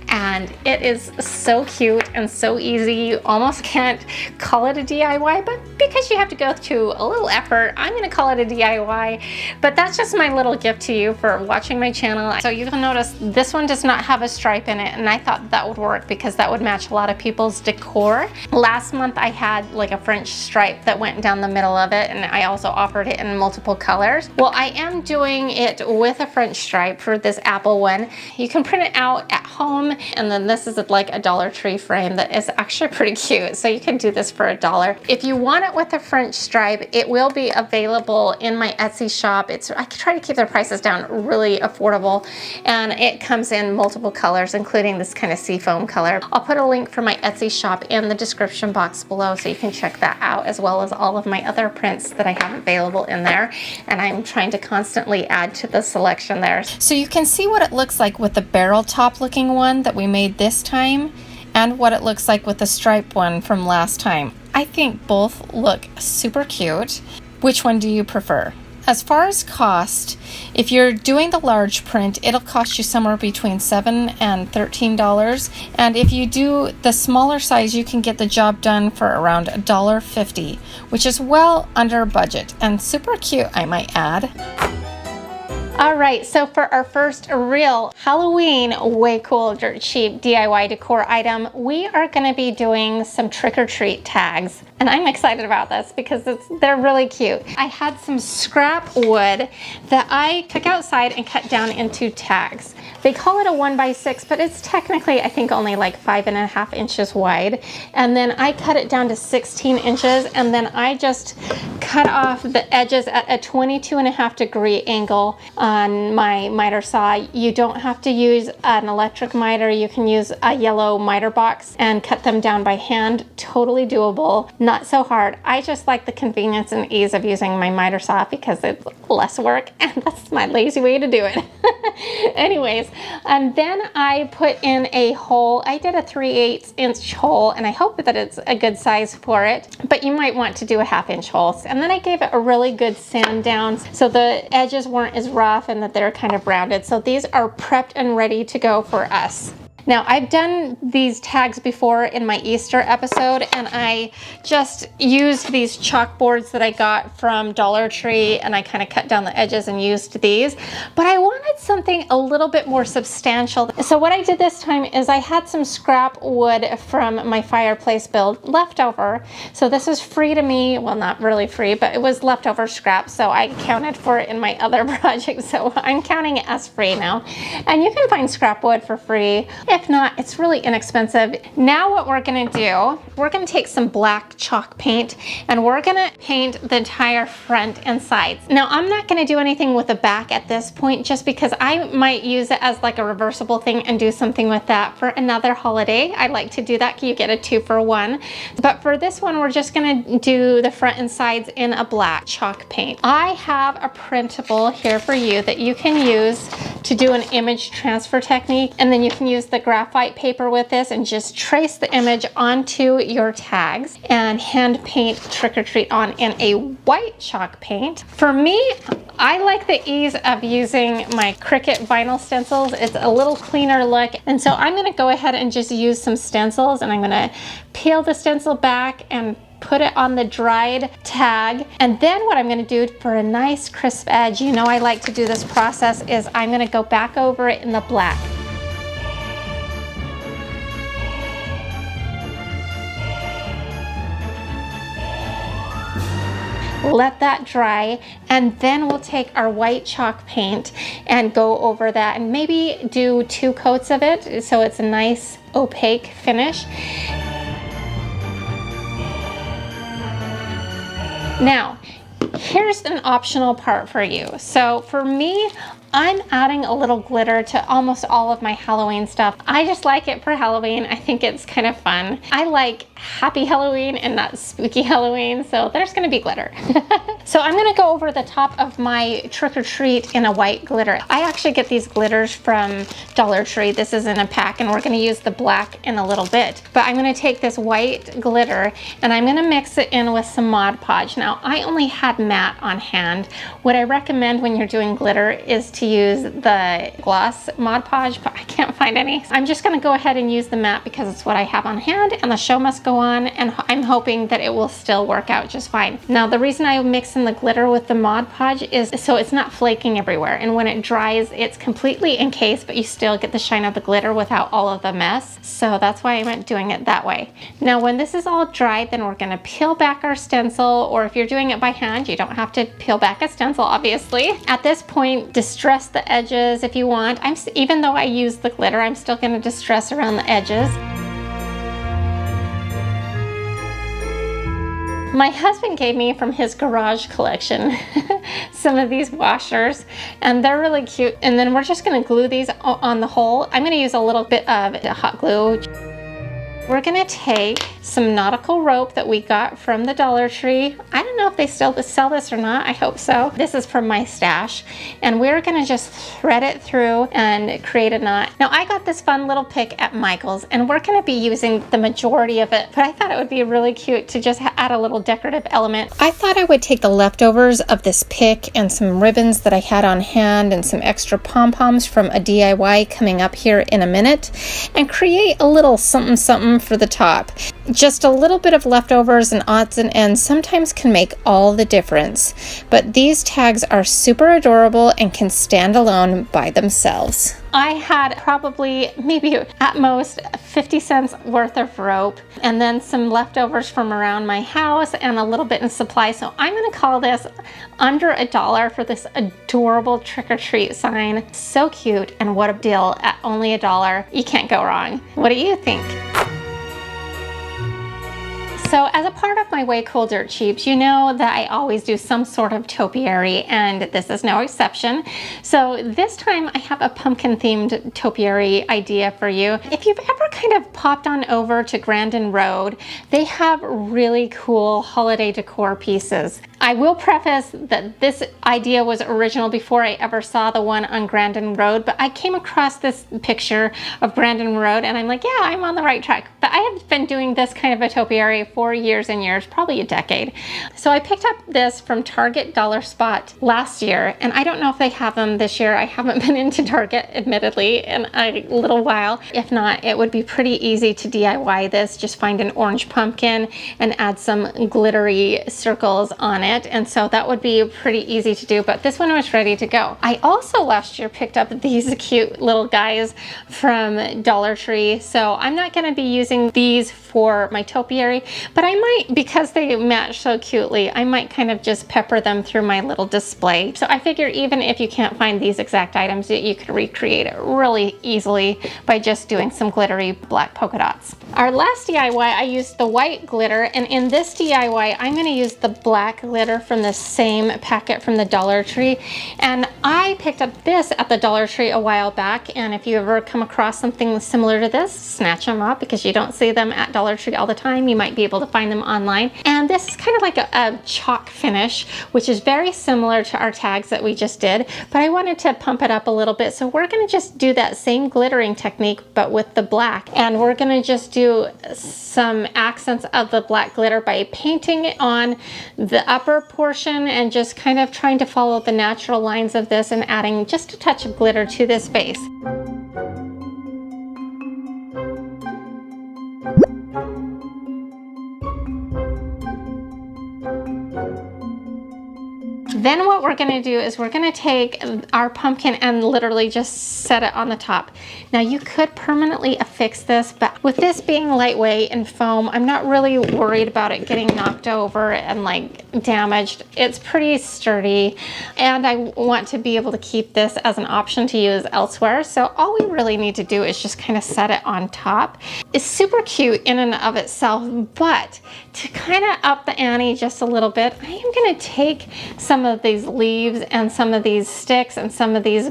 And it is so cute and so easy. You almost can't call it a DIY, but because you have to go through a little effort, I'm gonna call it a DIY. But that's just my little gift to you for watching my channel. So you can notice this one does not have a stripe in it, and I thought that would work because that would match a lot of people's decor. Last month I had like a French stripe that went down the middle of it, and I also offered it in multiple colors. Well, I am doing it with a French stripe for this apple one. You can print it out at home, and then this is like a Dollar Tree frame that is actually pretty cute. So you can do this for $1. If you want it with a French stripe, it will be available in my Etsy shop. I try to keep their prices down really affordable, and it comes in multiple colors, including this kind of seafoam color. I'll put a link for my Etsy shop in the description box below so you can check that out, as well as all of my other prints that I have available in there, and I'm trying to constantly add to the selection there. So you can see what it looks like with the barrel top looking one that we made this time and what it looks like with the stripe one from last time. I think both look super cute. Which one do you prefer? As far as cost, if you're doing the large print, it'll cost you somewhere between $7 and $13. And if you do the smaller size, you can get the job done for around $1.50, which is well under budget and super cute, I might add. All right, so for our first real Halloween way cool dirt cheap DIY decor item, we are going to be doing some trick-or-treat tags. And I'm excited about this because they're really cute. I had some scrap wood that I took outside and cut down into tags. They call it a 1x6, but it's technically, I think, only like 5.5 inches wide. And then I cut it down to 16 inches, and then I just cut off the edges at a 22.5-degree angle on my miter saw. You don't have to use an electric miter. You can use a yellow miter box and cut them down by hand. Totally doable, not so hard. I just like the convenience and ease of using my miter saw because it's less work, and that's my lazy way to do it. Anyways, and then I put in a hole. I did a 3/8 inch hole, and I hope that it's a good size for it, but you might want to do a 1/2 inch hole. And then I gave it a really good sand down so the edges weren't as rough and that they're kind of rounded. So these are prepped and ready to go for us. Now, I've done these tags before in my Easter episode, and I just used these chalkboards that I got from Dollar Tree, and I kind of cut down the edges and used these, but I wanted something a little bit more substantial. So what I did this time is I had some scrap wood from my fireplace build left over. So this is free to me. Well, not really free, but it was leftover scrap, so I counted for it in my other project, so I'm counting it as free now. And you can find scrap wood for free. If not, it's really inexpensive. Now what we're gonna do, we're gonna take some black chalk paint and we're gonna paint the entire front and sides. Now I'm not gonna do anything with the back at this point just because I might use it as like a reversible thing and do something with that for another holiday. I like to do that, you get a 2-for-1. But for this one, we're just gonna do the front and sides in a black chalk paint. I have a printable here for you that you can use to do an image transfer technique, and then you can use the graphite paper with this and just trace the image onto your tags and hand paint Trick or Treat on in a white chalk paint. For me, I like the ease of using my Cricut vinyl stencils. It's a little cleaner look, and so I'm going to go ahead and just use some stencils, and I'm going to peel the stencil back and put it on the dried tag. And then what I'm going to do for a nice crisp edge, you know I like to do this process, is I'm going to go back over it in the black. Let that dry, and then we'll take our white chalk paint and go over that and maybe do 2 coats of it so it's a nice opaque finish. Now, here's an optional part for you. So for me, I'm adding a little glitter to almost all of my Halloween stuff. I just like it for Halloween. I think it's kind of fun. I like happy Halloween and not spooky Halloween, so there's gonna be glitter. So I'm gonna go over the top of my Trick or Treat in a white glitter. I actually get these glitters from Dollar Tree. This is in a pack, and we're gonna use the black in a little bit. But I'm gonna take this white glitter and I'm gonna mix it in with some Mod Podge. Now, I only had matte on hand. What I recommend when you're doing glitter is to use the gloss Mod Podge, but I can't find any. I'm just gonna go ahead and use the matte because it's what I have on hand, and the show must go on, and I'm hoping that it will still work out just fine. Now, the reason I mix in the glitter with the Mod Podge is so it's not flaking everywhere, and when it dries, it's completely encased, but you still get the shine of the glitter without all of the mess. So that's why I'm doing it that way. Now, when this is all dried, then we're gonna peel back our stencil, or if you're doing it by hand, you don't have to peel back a stencil, obviously. At this point, distress the edges if you want. Even though I use the glitter, I'm still gonna distress around the edges. My husband gave me from his garage collection some of these washers, and they're really cute. And then we're just gonna glue these on the hole. I'm gonna use a little bit of hot glue. We're gonna take some nautical rope that we got from the Dollar Tree. I don't know if they still sell this or not, I hope so. This is from my stash. And we're gonna just thread it through and create a knot. Now, I got this fun little pick at Michael's, and we're gonna be using the majority of it, but I thought it would be really cute to just add a little decorative element. I thought I would take the leftovers of this pick and some ribbons that I had on hand and some extra pom-poms from a DIY coming up here in a minute and create a little something something for the top. Just a little bit of leftovers and odds and ends sometimes can make all the difference, but these tags are super adorable and can stand alone by themselves. I had probably maybe at most 50 cents worth of rope and then some leftovers from around my house and a little bit in supply. So I'm gonna call this under $1 for this adorable trick-or-treat sign. So cute, and what a deal at only $1. You can't go wrong. What do you think? So as a part of my Way Cool Dirt Cheaps, you know that I always do some sort of topiary, and this is no exception. So this time I have a pumpkin themed topiary idea for you. If you've ever kind of popped on over to Grandin Road, they have really cool holiday decor pieces. I will preface that this idea was original before I ever saw the one on Grandin Road, but I came across this picture of Grandin Road and I'm like, yeah, I'm on the right track. But I have been doing this kind of a topiary for years and years, probably a decade. So I picked up this from Target Dollar Spot last year, and I don't know if they have them this year. I haven't been into Target, admittedly, in a little while. If not, it would be pretty easy to DIY this. Just find an orange pumpkin and add some glittery circles on it. And so that would be pretty easy to do, but this one was ready to go. I also last year picked up these cute little guys from Dollar Tree. So I'm not gonna be using these for my topiary, but I might, because they match so cutely, I might kind of just pepper them through my little display. So I figure even if you can't find these exact items, you could recreate it really easily by just doing some glittery black polka dots. Our last DIY, I used the white glitter, and in this DIY, I'm gonna use the black glitter from the same packet from the Dollar Tree. And I picked up this at the Dollar Tree a while back, and if you ever come across something similar to this, snatch them up because you don't see them at Dollar Tree all the time. You might be able to find them online. And this is kind of like a chalk finish, which is very similar to our tags that we just did, but I wanted to pump it up a little bit. So we're gonna just do that same glittering technique, but with the black. And we're gonna just do some accents of the black glitter by painting it on the upper portion and just kind of trying to follow the natural lines of this and adding just a touch of glitter to this base. Then what we're gonna do is we're gonna take our pumpkin and literally just set it on the top. Now you could permanently affix this, but with this being lightweight and foam, I'm not really worried about it getting knocked over and like damaged. It's pretty sturdy, and I want to be able to keep this as an option to use elsewhere. So all we really need to do is just kind of set it on top. It's super cute in and of itself, but to kind of up the ante just a little bit, I am gonna take some of these leaves and some of these sticks and some of these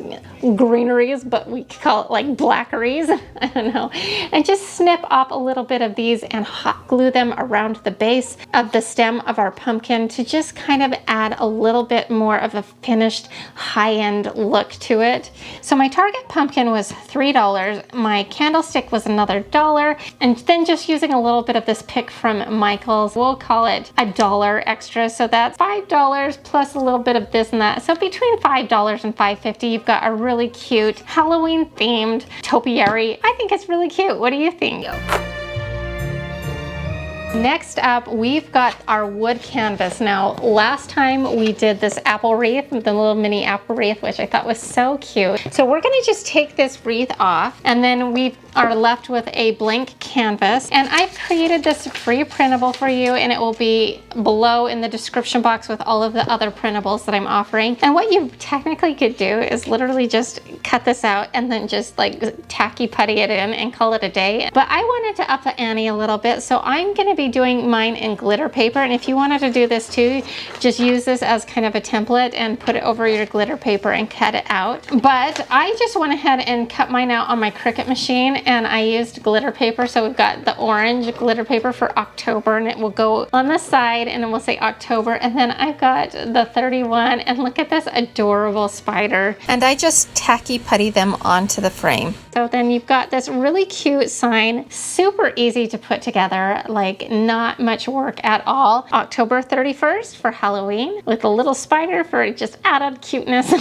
greeneries, but we call it like blackeries, I don't know, and just snip off a little bit of these and hot glue them around the base of the stem of our pumpkin to just kind of add a little bit more of a finished high-end look to it. So my Target pumpkin was $3, my candlestick was another $1, and then just using a little bit of this pick from Michael's, we'll call it $1 extra, so that's $5 plus a little bit of this and that. So between $5 and $5.50, you've got a really cute Halloween themed topiary. I think it's really cute. What do you think? Next up, we've got our wood canvas. Now, last time we did this apple wreath, the little mini apple wreath, which I thought was so cute. So we're gonna just take this wreath off, and then we are left with a blank canvas. And I've created this free printable for you, and it will be below in the description box with all of the other printables that I'm offering. And what you technically could do is literally just cut this out and then just like tacky putty it in and call it a day. But I wanted to up the ante a little bit, so I'm gonna be doing mine in glitter paper. And if you wanted to do this too, just use this as kind of a template and put it over your glitter paper and cut it out. But I just went ahead and cut mine out on my Cricut machine, and I used glitter paper. So we've got the orange glitter paper for October, and it will go on the side and it will say October. And then I've got the 31, and look at this adorable spider. And I just tacky putty them onto the frame. So then you've got this really cute sign, super easy to put together, like not much work at all. October 31st for Halloween with a little spider for just added cuteness.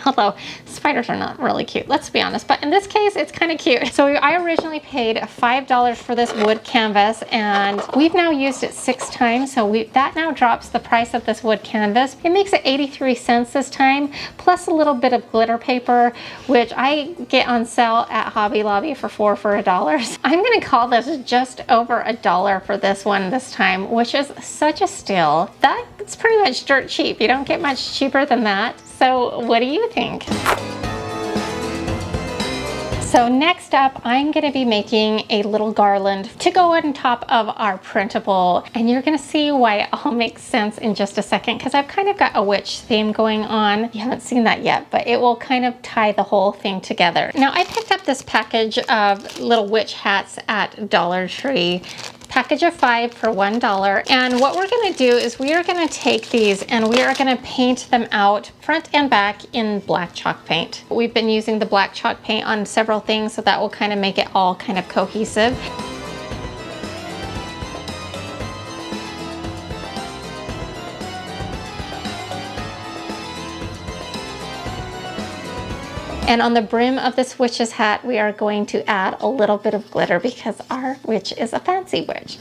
Although spiders are not really cute, let's be honest. But in this case, it's kind of cute. So I originally paid $5 for this wood canvas, and we've now used it 6 times. So that now drops the price of this wood canvas. It makes it 83 cents this time, plus a little bit of glitter paper, which I get on sale at Hobby Lobby for $4 I'm gonna call this just over $1 for this one this time, which is such a steal. That's pretty much dirt cheap. You don't get much cheaper than that. So what do you think? So next up, I'm gonna be making a little garland to go on top of our printable. And you're gonna see why it all makes sense in just a second, because I've kind of got a witch theme going on. You haven't seen that yet, but it will kind of tie the whole thing together. Now I picked up this package of little witch hats at Dollar Tree. Package of 5 for $1. And what we're gonna do is we are gonna take these and we are gonna paint them out front and back in black chalk paint. We've been using the black chalk paint on several things, so that will kind of make it all kind of cohesive. And on the brim of this witch's hat, we are going to add a little bit of glitter because our witch is a fancy witch.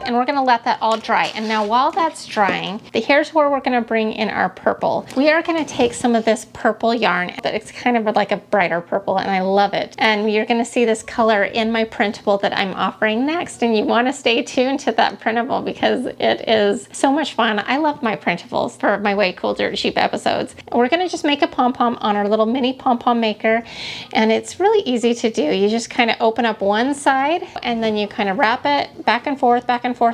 And we're gonna let that all dry. And now while that's drying, here's where we're gonna bring in our purple. We are gonna take some of this purple yarn, but it's kind of like a brighter purple and I love it. And you're gonna see this color in my printable that I'm offering next. And you wanna stay tuned to that printable because it is so much fun. I love my printables for my Way Cool Dirt Cheap episodes. We're gonna just make a pom-pom on our little mini pom-pom maker. And it's really easy to do. You just kind of open up one side and then you kind of wrap it back and forth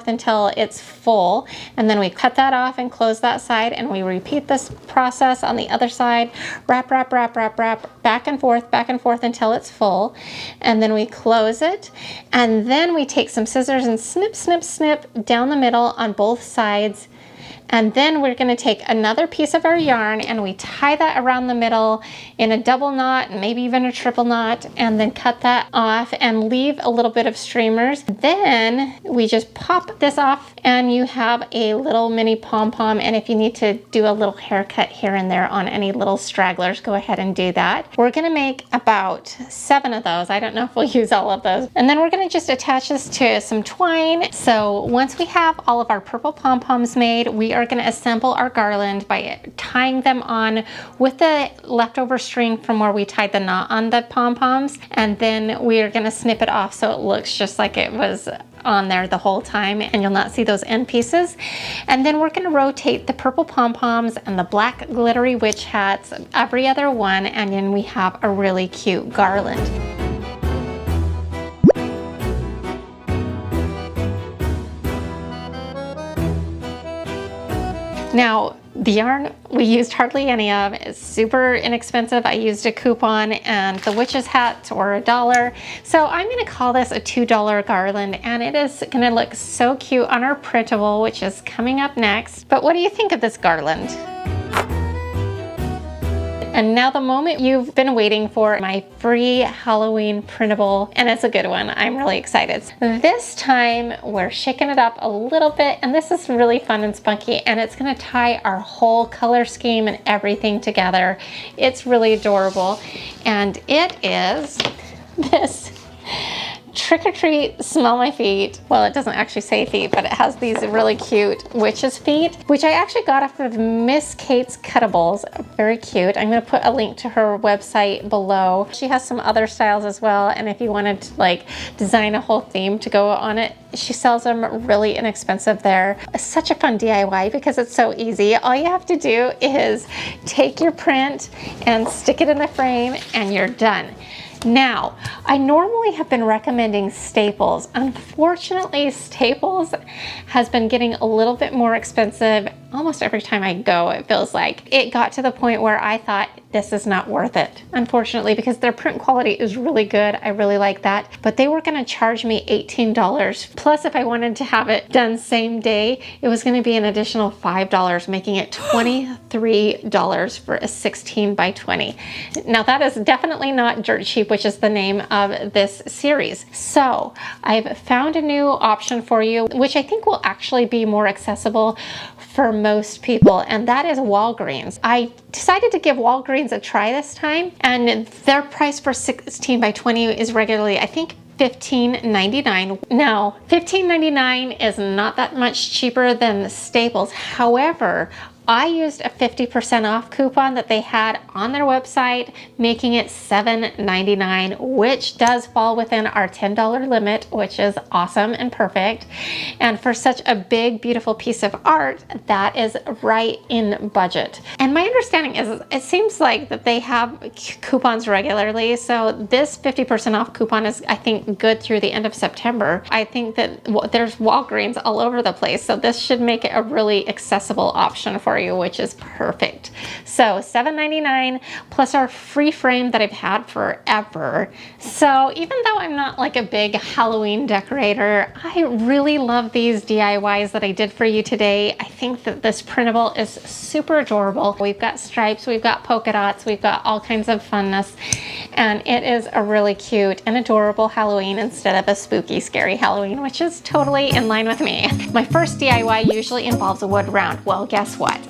until it's full, and then we cut that off and close that side, and we repeat this process on the other side. Wrap, wrap, wrap, wrap, wrap, back and forth until it's full, and then we close it, and then we take some scissors and snip, snip, snip down the middle on both sides. And then we're gonna take another piece of our yarn and we tie that around the middle in a double knot, maybe even a triple knot, and then cut that off and leave a little bit of streamers. Then we just pop this off and you have a little mini pom-pom. And if you need to do a little haircut here and there on any little stragglers, go ahead and do that. We're gonna make about 7 of those. I don't know if we'll use all of those. And then we're gonna just attach this to some twine. So once we have all of our purple pom-poms made, we are going to assemble our garland by tying them on with the leftover string from where we tied the knot on the pom-poms, and then we are going to snip it off so it looks just like it was on there the whole time and you'll not see those end pieces. And then we're going to rotate the purple pom-poms and the black glittery witch hats every other one, and then we have a really cute garland. Now, the yarn we used hardly any of. It's super inexpensive. I used a coupon, and the witch's hats were $1. So I'm gonna call this a $2 garland, and it is gonna look so cute on our printable, which is coming up next. But what do you think of this garland? And now the moment you've been waiting for, my free Halloween printable, and it's a good one. I'm really excited. This time we're shaking it up a little bit, and this is really fun and spunky, and it's gonna tie our whole color scheme and everything together. It's really adorable, and it is this Trick or Treat, Smell My Feet. Well, it doesn't actually say feet, but it has these really cute witch's feet, which I actually got off of Miss Kate's Cuttables. Very cute. I'm gonna put a link to her website below. She has some other styles as well, and if you wanted to like design a whole theme to go on it, she sells them really inexpensive there. It's such a fun DIY because it's so easy. All you have to do is take your print and stick it in the frame and you're done. Now, I normally have been recommending Staples. Unfortunately, Staples has been getting a little bit more expensive almost every time I go, it feels like. It got to the point where I thought, this is not worth it, unfortunately, because their print quality is really good. I really like that. But they were gonna charge me $18. Plus, if I wanted to have it done same day, it was gonna be an additional $5, making it $23 for a 16 by 20. Now that is definitely not dirt cheap, which is the name of this series. So I've found a new option for you, which I think will actually be more accessible for most people, and that is Walgreens. I decided to give Walgreens a try this time, and their price for 16 by 20 is regularly, I think, $15.99. Now, $15.99 is not that much cheaper than Staples. However, I used a 50% off coupon that they had on their website, making it $7.99, which does fall within our $10 limit, which is awesome and perfect. And for such a big, beautiful piece of art, that is right in budget. And my understanding is, it seems like that they have coupons regularly. So this 50% off coupon is, I think, good through the end of September. I think that there's Walgreens all over the place. So this should make it a really accessible option for you, which is perfect. So $7.99 plus our free frame that I've had forever. So even though I'm not like a big Halloween decorator, I really love these DIYs that I did for you today. I think that this printable is super adorable. We've got stripes, we've got polka dots, we've got all kinds of funness, and it is a really cute and adorable Halloween instead of a spooky, scary Halloween, which is totally in line with me. My first DIY usually involves a wood round. Well, guess what?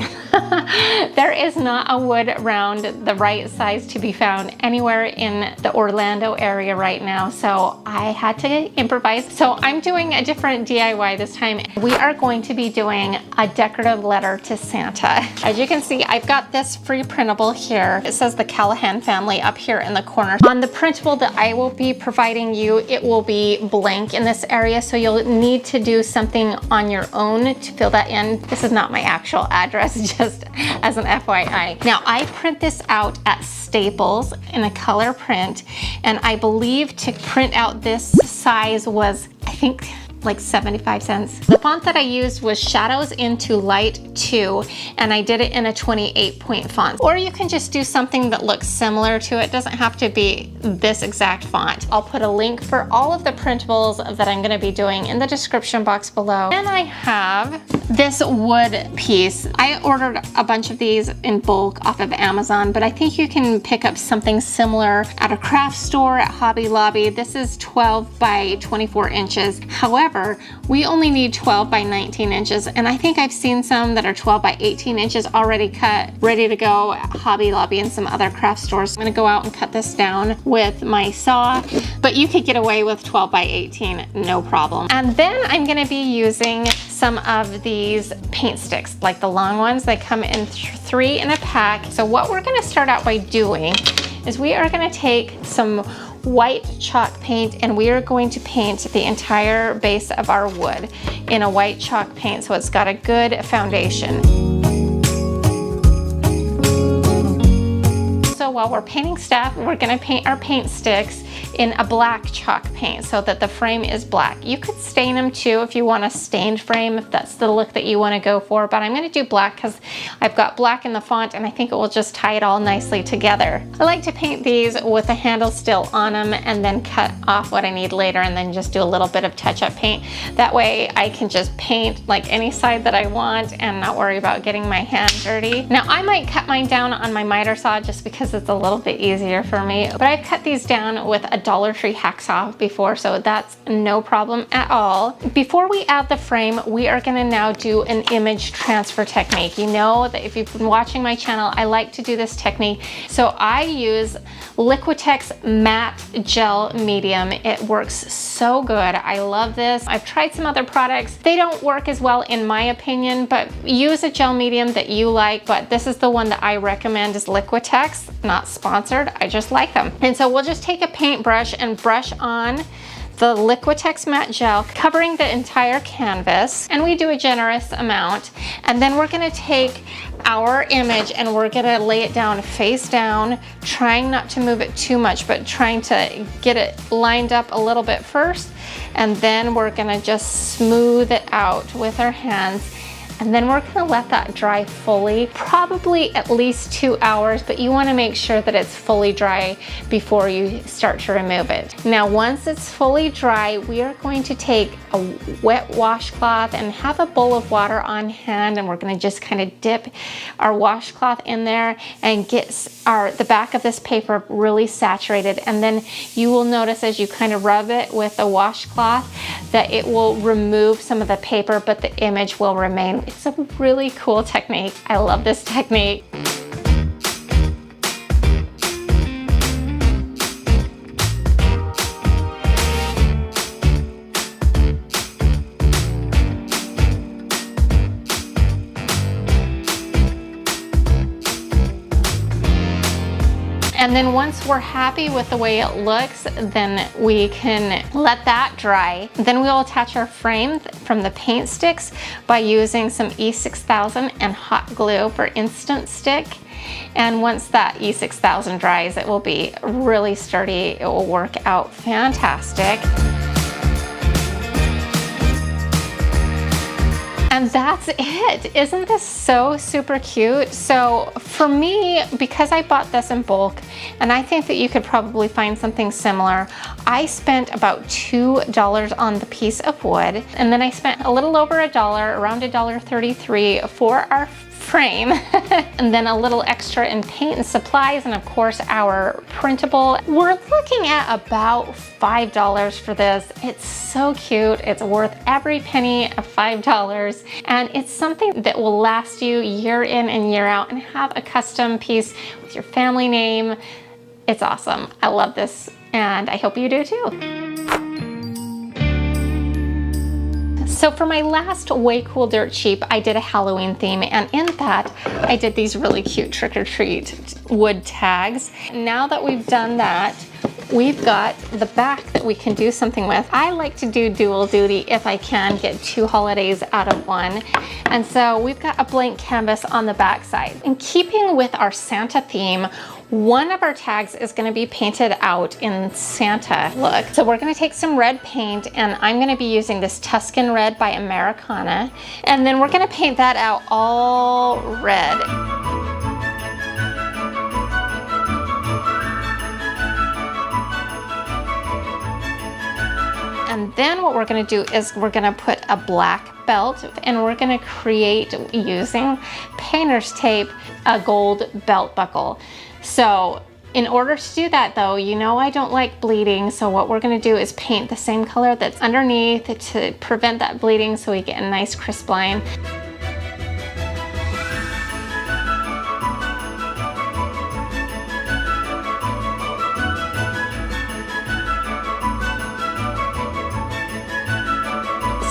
There is not a wood round the right size to be found anywhere in the Orlando area right now, so I had to improvise. So I'm doing a different DIY this time. We are going to be doing a decorative letter to Santa. As you can see, I've got this free printable here. It says the Callahan family up here in the corner. On the printable that I will be providing you, it will be blank in this area, so you'll need to do something on your own to fill that in. This is not my actual address, just as an FYI. Now, I print this out at Staples in a color print, and I believe to print out this size was, I think, like 75 cents. The font that I used was Shadows into Light 2, and I did it in a 28-point font. Or you can just do something that looks similar to it. It doesn't have to be this exact font. I'll put a link for all of the printables that I'm gonna be doing in the description box below. And I have this wood piece. I ordered a bunch of these in bulk off of Amazon, but I think you can pick up something similar at a craft store, at Hobby Lobby. This is 12 by 24 inches. However, we only need 12 by 19 inches, and I think I've seen some that are 12 by 18 inches already cut, ready to go at Hobby Lobby and some other craft stores. I'm gonna go out and cut this down with my saw, but you could get away with 12 by 18, no problem. And then I'm gonna be using some of these paint sticks, like the long ones. They come in 3 in a pack. So what we're gonna start out by doing is we are gonna take some white chalk paint, and we are going to paint the entire base of our wood in a white chalk paint so it's got a good foundation. So while we're painting stuff, we're gonna paint our paint sticks in a black chalk paint so that the frame is black. You could stain them too if you want a stained frame, if that's the look that you want to go for, but I'm going to do black because I've got black in the font and I think it will just tie it all nicely together. I like to paint these with the handle still on them and then cut off what I need later and then just do a little bit of touch-up paint. That way I can just paint like any side that I want and not worry about getting my hand dirty. Now I might cut mine down on my miter saw just because it's a little bit easier for me, but I've cut these down with a Dollar Tree hacksaw before, so that's no problem at all. Before we add the frame, we are gonna now do an image transfer technique. You know that if you've been watching my channel, I like to do this technique. So I use Liquitex matte gel medium. It works so good. I love this. I've tried some other products. They don't work as well in my opinion, but use a gel medium that you like, but this is the one that I recommend is Liquitex. Not sponsored, I just like them. And so we'll just take a paintbrush and brush on the Liquitex matte gel, covering the entire canvas, and we do a generous amount. And then we're gonna take our image and we're gonna lay it down face down, trying not to move it too much, but trying to get it lined up a little bit first. And then we're gonna just smooth it out with our hands. And then we're gonna let that dry fully, probably at least 2 hours, but you wanna make sure that it's fully dry before you start to remove it. Now, once it's fully dry, we are going to take a wet washcloth and have a bowl of water on hand, and we're gonna just kind of dip our washcloth in there and get the back of this paper really saturated. And then you will notice as you kind of rub it with the washcloth that it will remove some of the paper, but the image will remain. It's a really cool technique. I love this technique. And then once we're happy with the way it looks, then we can let that dry. Then we'll attach our frame from the paint sticks by using some E6000 and hot glue for instant stick. And once that E6000 dries, it will be really sturdy. It will work out fantastic. And that's it. Isn't this so super cute? So for me, because I bought this in bulk, and I think that you could probably find something similar, I spent about $2 on the piece of wood, and then I spent a little over $1, around $1.33 for our frame, and then a little extra in paint and supplies, and of course our printable. We're looking at about $5 for this. It's so cute. It's worth every penny of $5, and it's something that will last you year in and year out, and have a custom piece with your family name. It's awesome. I love this, and I hope you do too. So for my last Way Cool Dirt Cheap, I did a Halloween theme, and in that I did these really cute trick or treat wood tags. Now that we've done that, we've got the back that we can do something with. I like to do dual duty if I can get 2 holidays out of one. And so we've got a blank canvas on the back side. In keeping with our Santa theme, one of our tags is going to be painted out in Santa look. So we're going to take some red paint, and I'm going to be using this Tuscan Red by Americana. And then we're going to paint that out all red. And then what we're going to do is we're going to put a black belt, and we're going to create, using painter's tape, a gold belt buckle. So in order to do that though, you know I don't like bleeding, so what we're going to do is paint the same color that's underneath to prevent that bleeding, so we get a nice crisp line.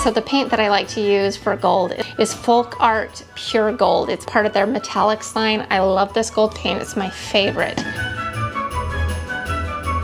So the paint that I like to use for gold is Folk Art Pure Gold. It's part of their metallics line. I love this gold paint. It's my favorite.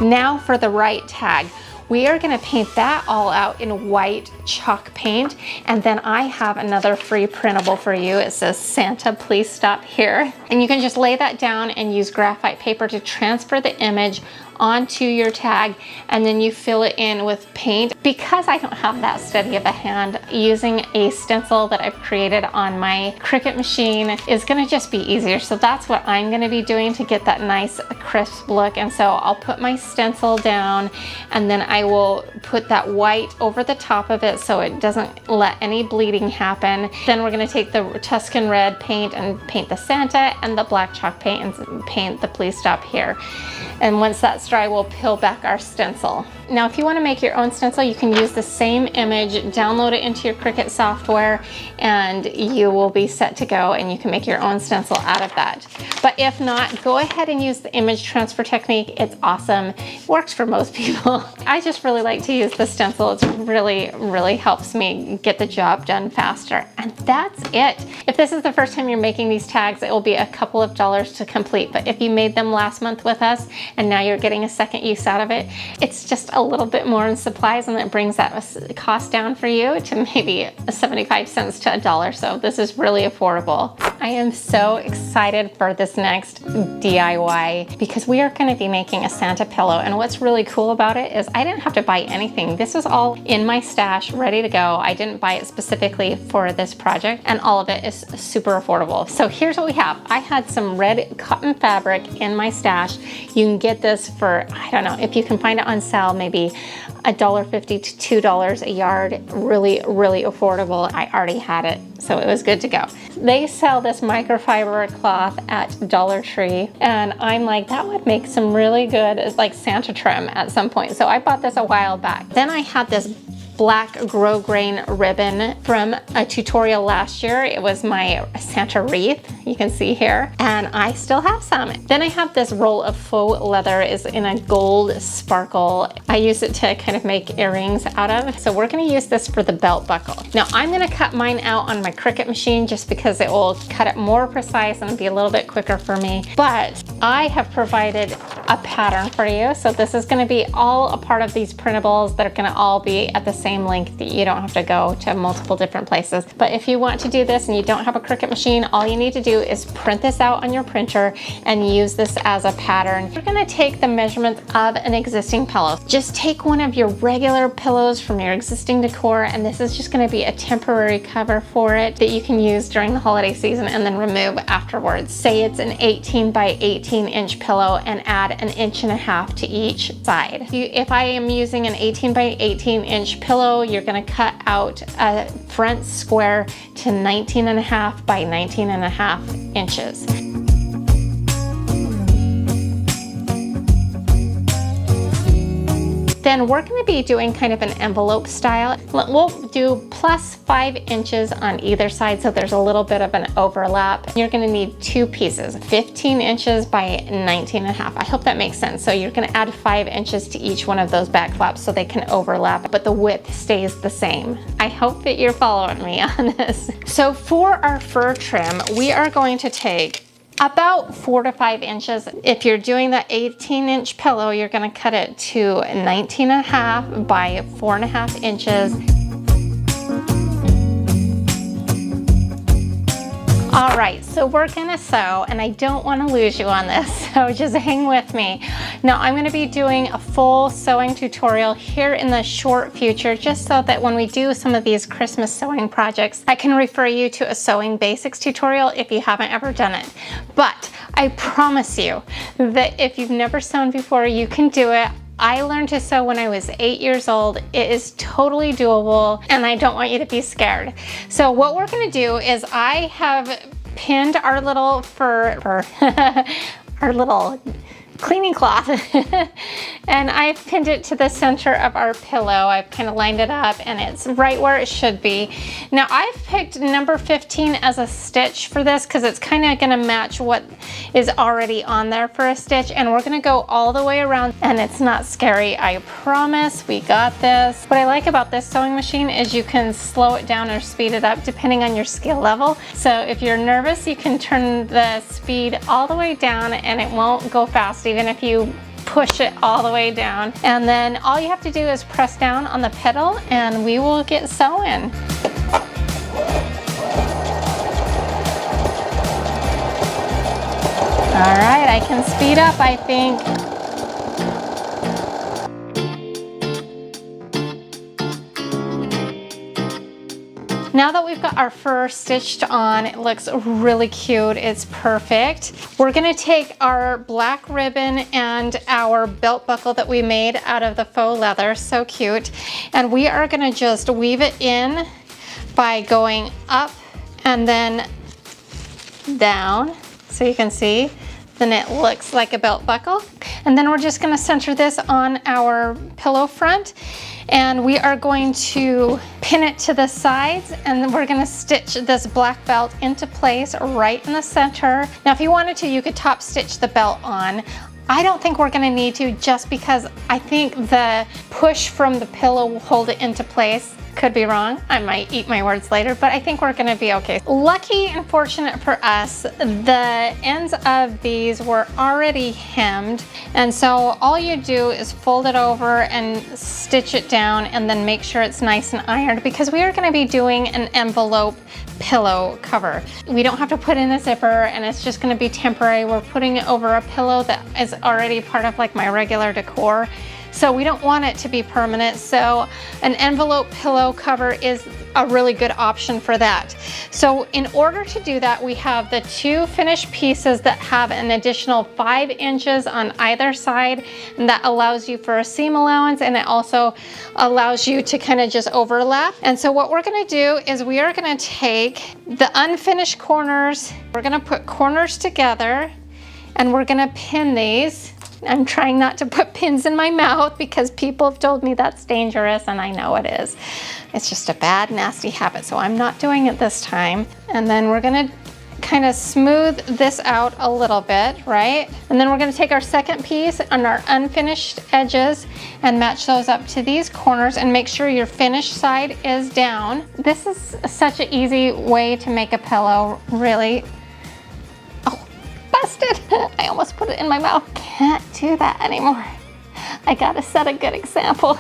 Now for the right tag. We are going to paint that all out in white chalk paint, and then I have another free printable for you. It says Santa, please stop here. And you can just lay that down and use graphite paper to transfer the image onto your tag, and then you fill it in with paint. Because I don't have that steady of a hand, using a stencil that I've created on my Cricut machine is going to just be easier. So that's what I'm going to be doing to get that nice crisp look. And so I'll put my stencil down, and then I will put that white over the top of it so it doesn't let any bleeding happen. Then we're going to take the Tuscan Red paint and paint the Santa, and the black chalk paint and paint the Please Stop Here. And once that's dry, we'll peel back our stencil. Now, if you want to make your own stencil, you can use the same image, download it into your Cricut software, and you will be set to go, and you can make your own stencil out of that. But if not, go ahead and use the image transfer technique. It's awesome. It works for most people. I just really like to use the stencil. It really helps me get the job done faster. And that's it. If this is the first time you're making these tags, it will be a couple of dollars to complete. But if you made them last month with us and now you're getting a second use out of it. It's just a little bit more in supplies, and it brings that cost down for you to maybe 75 cents to $1. So this is really affordable. I am so excited for this next DIY because we are going to be making a Santa pillow, and what's really cool about it is I didn't have to buy anything. This was all in my stash, ready to go. I didn't buy it specifically for this project, and all of it is super affordable. So here's what we have. I had some red cotton fabric in my stash. You can get this for, I don't know, if you can find it on sale, maybe $1.50 to $2 a yard. Really, really affordable. I already had it, so it was good to go. They sell this microfiber cloth at Dollar Tree, and I'm like, that would make some really good like Santa trim at some point. So I bought this a while back. Then I had this black grosgrain ribbon from a tutorial last year. It was my Santa wreath, you can see here, and I still have some. Then I have this roll of faux leather. Is in a gold sparkle. I use it to kind of make earrings out of. So we're going to use this for the belt buckle. Now I'm going to cut mine out on my Cricut machine just because it will cut it more precise and be a little bit quicker for me. But I have provided a pattern for you. So this is going to be all a part of these printables that are going to all be at the same length. You don't have to go to multiple different places. But if you want to do this and you don't have a Cricut machine, all you need to do is print this out on your printer and use this as a pattern. You're going to take the measurements of an existing pillow. Just take one of your regular pillows from your existing decor, and this is just going to be a temporary cover for it that you can use during the holiday season and then remove afterwards. Say it's an 18 by 18 inch pillow and add an 1.5 inches to each side. If I am using an 18 by 18 inch pillow, you're going to cut out a front square to 19.5 by 19.5 inches. Then we're going to be doing kind of an envelope style. We'll do plus 5 inches on either side, so there's a little bit of an overlap. You're going to need 2 pieces, 15 inches by 19.5. I hope that makes sense. So you're going to add 5 inches to each one of those back flaps so they can overlap, but the width stays the same. I hope that you're following me on this. So for our fur trim, we are going to take about 4 to 5 inches. If you're doing the 18-inch pillow, you're going to cut it to 19.5 by 4.5 inches. All right, so we're gonna sew, and I don't want to lose you on this, so just hang with me. Now I'm going to be doing a full sewing tutorial here in the short future, just so that when we do some of these Christmas sewing projects, I can refer you to a sewing basics tutorial if you haven't ever done it. But I promise you that if you've never sewn before, you can do it. I learned to sew when I was 8 years old. It is totally doable, and I don't want you to be scared. So what we're gonna do is I have pinned our little our little cleaning cloth and I've pinned it to the center of our pillow. I've kind of lined it up and it's right where it should be. Now I've picked number 15 as a stitch for this because it's kind of going to match what is already on there for a stitch, and we're going to go all the way around, and it's not scary. I promise we got this. What I like about this sewing machine is you can slow it down or speed it up depending on your skill level. So if you're nervous, you can turn the speed all the way down and it won't go fast even if you push it all the way down. And then all you have to do is press down on the pedal and we will get sewing. All right, I can speed up, I think. Now that we've got our fur stitched on, it looks really cute. It's perfect. We're gonna take our black ribbon and our belt buckle that we made out of the faux leather, so cute, and we are gonna just weave it in by going up and then down, so you can see. Then it looks like a belt buckle. And then we're just gonna center this on our pillow front, and we are going to pin it to the sides, and then we're gonna stitch this black belt into place right in the center. Now if you wanted to, you could top stitch the belt on. I don't think we're gonna need to, just because I think the push from the pillow will hold it into place. Could be wrong. I might eat my words later, but I think we're gonna be okay. Lucky and fortunate for us, the ends of these were already hemmed. And so all you do is fold it over and stitch it down and then make sure it's nice and ironed, because we are gonna be doing an envelope pillow cover. We don't have to put in a zipper, and it's just gonna be temporary. We're putting it over a pillow that is already part of like my regular decor. So we don't want it to be permanent. So an envelope pillow cover is a really good option for that. So in order to do that, we have the two finished pieces that have an additional 5 inches on either side, and that allows you for a seam allowance, and it also allows you to kind of just overlap. And so what we're gonna do is we are gonna take the unfinished corners, we're gonna put corners together, and we're gonna pin these. I'm trying not to put pins in my mouth because people have told me that's dangerous, and I know it is. It's just a bad, nasty habit, so I'm not doing it this time. And then we're gonna kind of smooth this out a little bit, right? And then we're gonna take our second piece on our unfinished edges and match those up to these corners, and make sure your finished side is down. This is such an easy way to make a pillow, really. Busted. I almost put it in my mouth. Can't do that anymore. I gotta set a good example.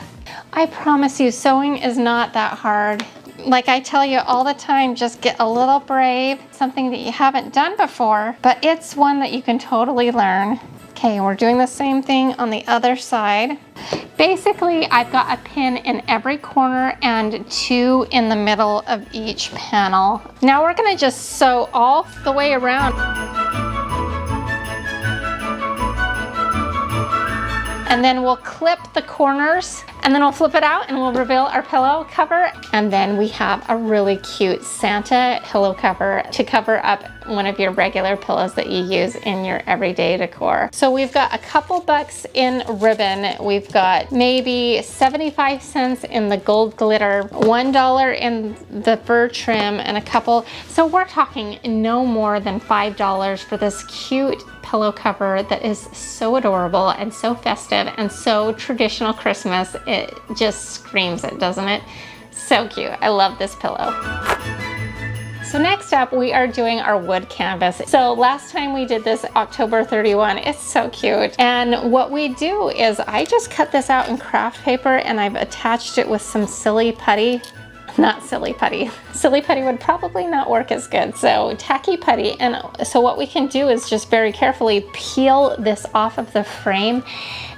I promise you, sewing is not that hard. Like I tell you all the time, just get a little brave. Something that you haven't done before, but it's one that you can totally learn. Okay, we're doing the same thing on the other side. Basically, I've got a pin in every corner and 2 in the middle of each panel. Now we're gonna just sew all the way around. And then we'll clip the corners, and then we'll flip it out and we'll reveal our pillow cover. And then we have a really cute Santa pillow cover to cover up one of your regular pillows that you use in your everyday decor. So we've got a couple bucks in ribbon. We've got maybe 75 cents in the gold glitter, $1 in the fur trim, and a couple. So we're talking no more than $5 for this cute pillow cover that is so adorable and so festive and so traditional Christmas. It just screams it, doesn't it? So cute. I love this pillow. So next up, we are doing our wood canvas. So last time we did this October 31, it's so cute. And what we do is I just cut this out in craft paper, and I've attached it with some silly putty. Not silly putty. Silly putty would probably not work as good. So tacky putty. And so what we can do is just very carefully peel this off of the frame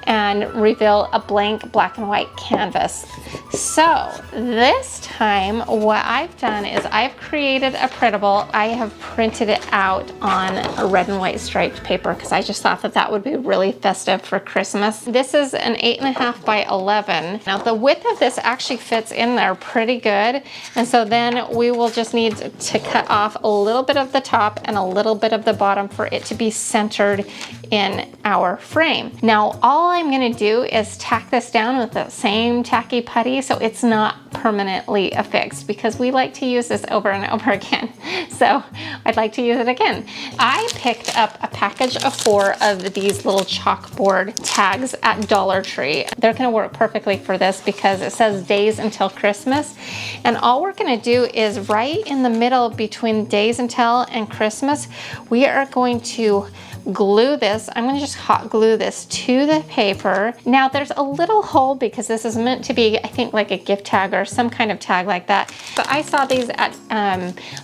and reveal a blank black and white canvas. So this time what I've done is I've created a printable. I have printed it out on a red and white striped paper because I just thought that that would be really festive for Christmas. This is an 8.5 by 11. Now the width of this actually fits in there pretty good. And so then we will just need to cut off a little bit of the top and a little bit of the bottom for it to be centered in our frame. Now all I'm gonna do is tack this down with the same tacky putty so it's not permanently affixed, because we like to use this over and over again. So I'd like to use it again. I picked up a package of 4 of these little chalkboard tags at Dollar Tree. They're gonna work perfectly for this because it says days until Christmas. And all we're gonna do is right in the middle between days until and Christmas, we are going to glue this. I'm going to just hot glue this to the paper. Now there's a little hole because this is meant to be, I think, like a gift tag or some kind of tag like that. But I saw these at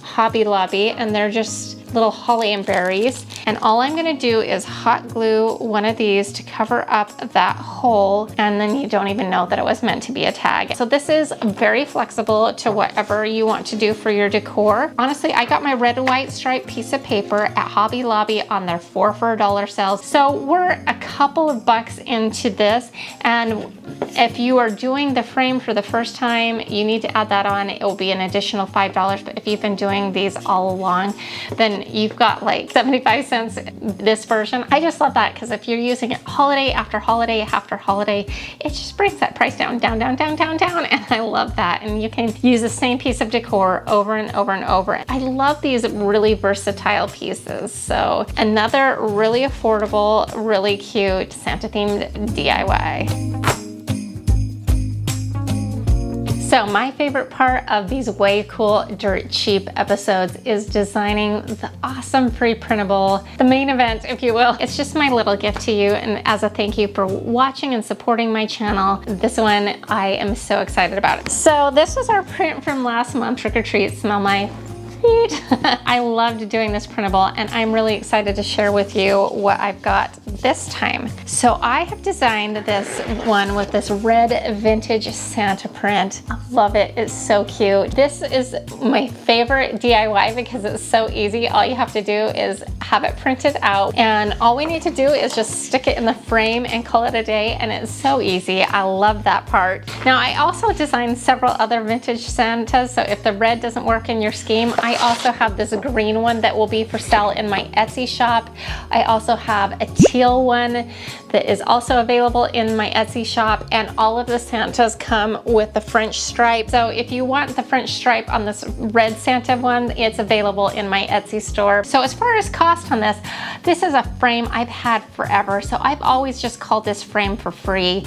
Hobby Lobby, and they're just little holly and berries. And all I'm gonna do is hot glue one of these to cover up that hole, and then you don't even know that it was meant to be a tag. So this is very flexible to whatever you want to do for your decor. Honestly, I got my red and white striped piece of paper at Hobby Lobby on their 4 for $1 sales. So we're a couple of bucks into this, and if you are doing the frame for the first time, you need to add that on. It will be an additional $5, but if you've been doing these all along, then you've got like 75 cents this version. I just love that because if you're using it holiday after holiday after holiday, it just brings that price down, down, down, down, down, down, and I love that. And you can use the same piece of decor over and over and over. I love these really versatile pieces. So another really affordable, really cute Santa themed DIY. So my favorite part of these way cool, dirt cheap episodes is designing the awesome free printable, the main event, if you will. It's just my little gift to you, and as a thank you for watching and supporting my channel, this one I am so excited about it. So this was our print from last month, Trick or Treat, Smell My Feet. I loved doing this printable, and I'm really excited to share with you what I've got this time. So I have designed this one with this red vintage Santa print. I love it, it's so cute. This is my favorite DIY because it's so easy. All you have to do is have it printed out, and all we need to do is just stick it in the frame and call it a day, and it's so easy. I love that part. Now I also designed several other vintage Santas, so if the red doesn't work in your scheme, I also have this green one that will be for sale in my Etsy shop. I also have a teal one that is also available in my Etsy shop, and all of the Santas come with the French stripe. So if you want the French stripe on this red Santa one, it's available in my Etsy store. So as far as cost on this is a frame I've had forever, so I've always just called this frame for free.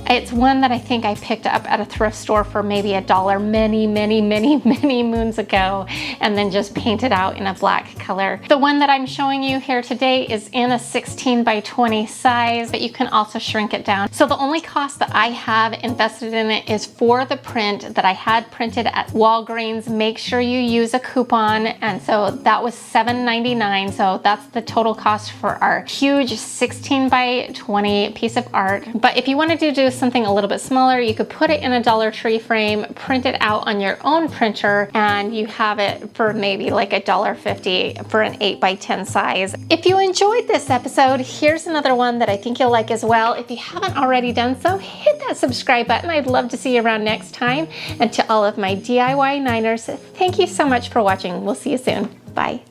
It's one that I think I picked up at a thrift store for maybe $1 many moons ago, and then just painted out in a black color. The one that I'm showing you here today is in a 16 by 20 size, but you can also shrink it down. So the only cost that I have invested in it is for the print that I had printed at Walgreens. Make sure you use a coupon, and so that was $7.99. So that's the total cost for our huge 16 by 20 piece of art. But if you wanted to do something a little bit smaller, you could put it in a Dollar Tree frame, print it out on your own printer, and you have it for maybe like $1.50 for an 8 by 10 size. If you enjoyed this episode, here's another one that I think you'll like as well. If you haven't already done so, hit that subscribe button. I'd love to see you around next time. And to all of my DIY Niners, thank you so much for watching. We'll see you soon. Bye.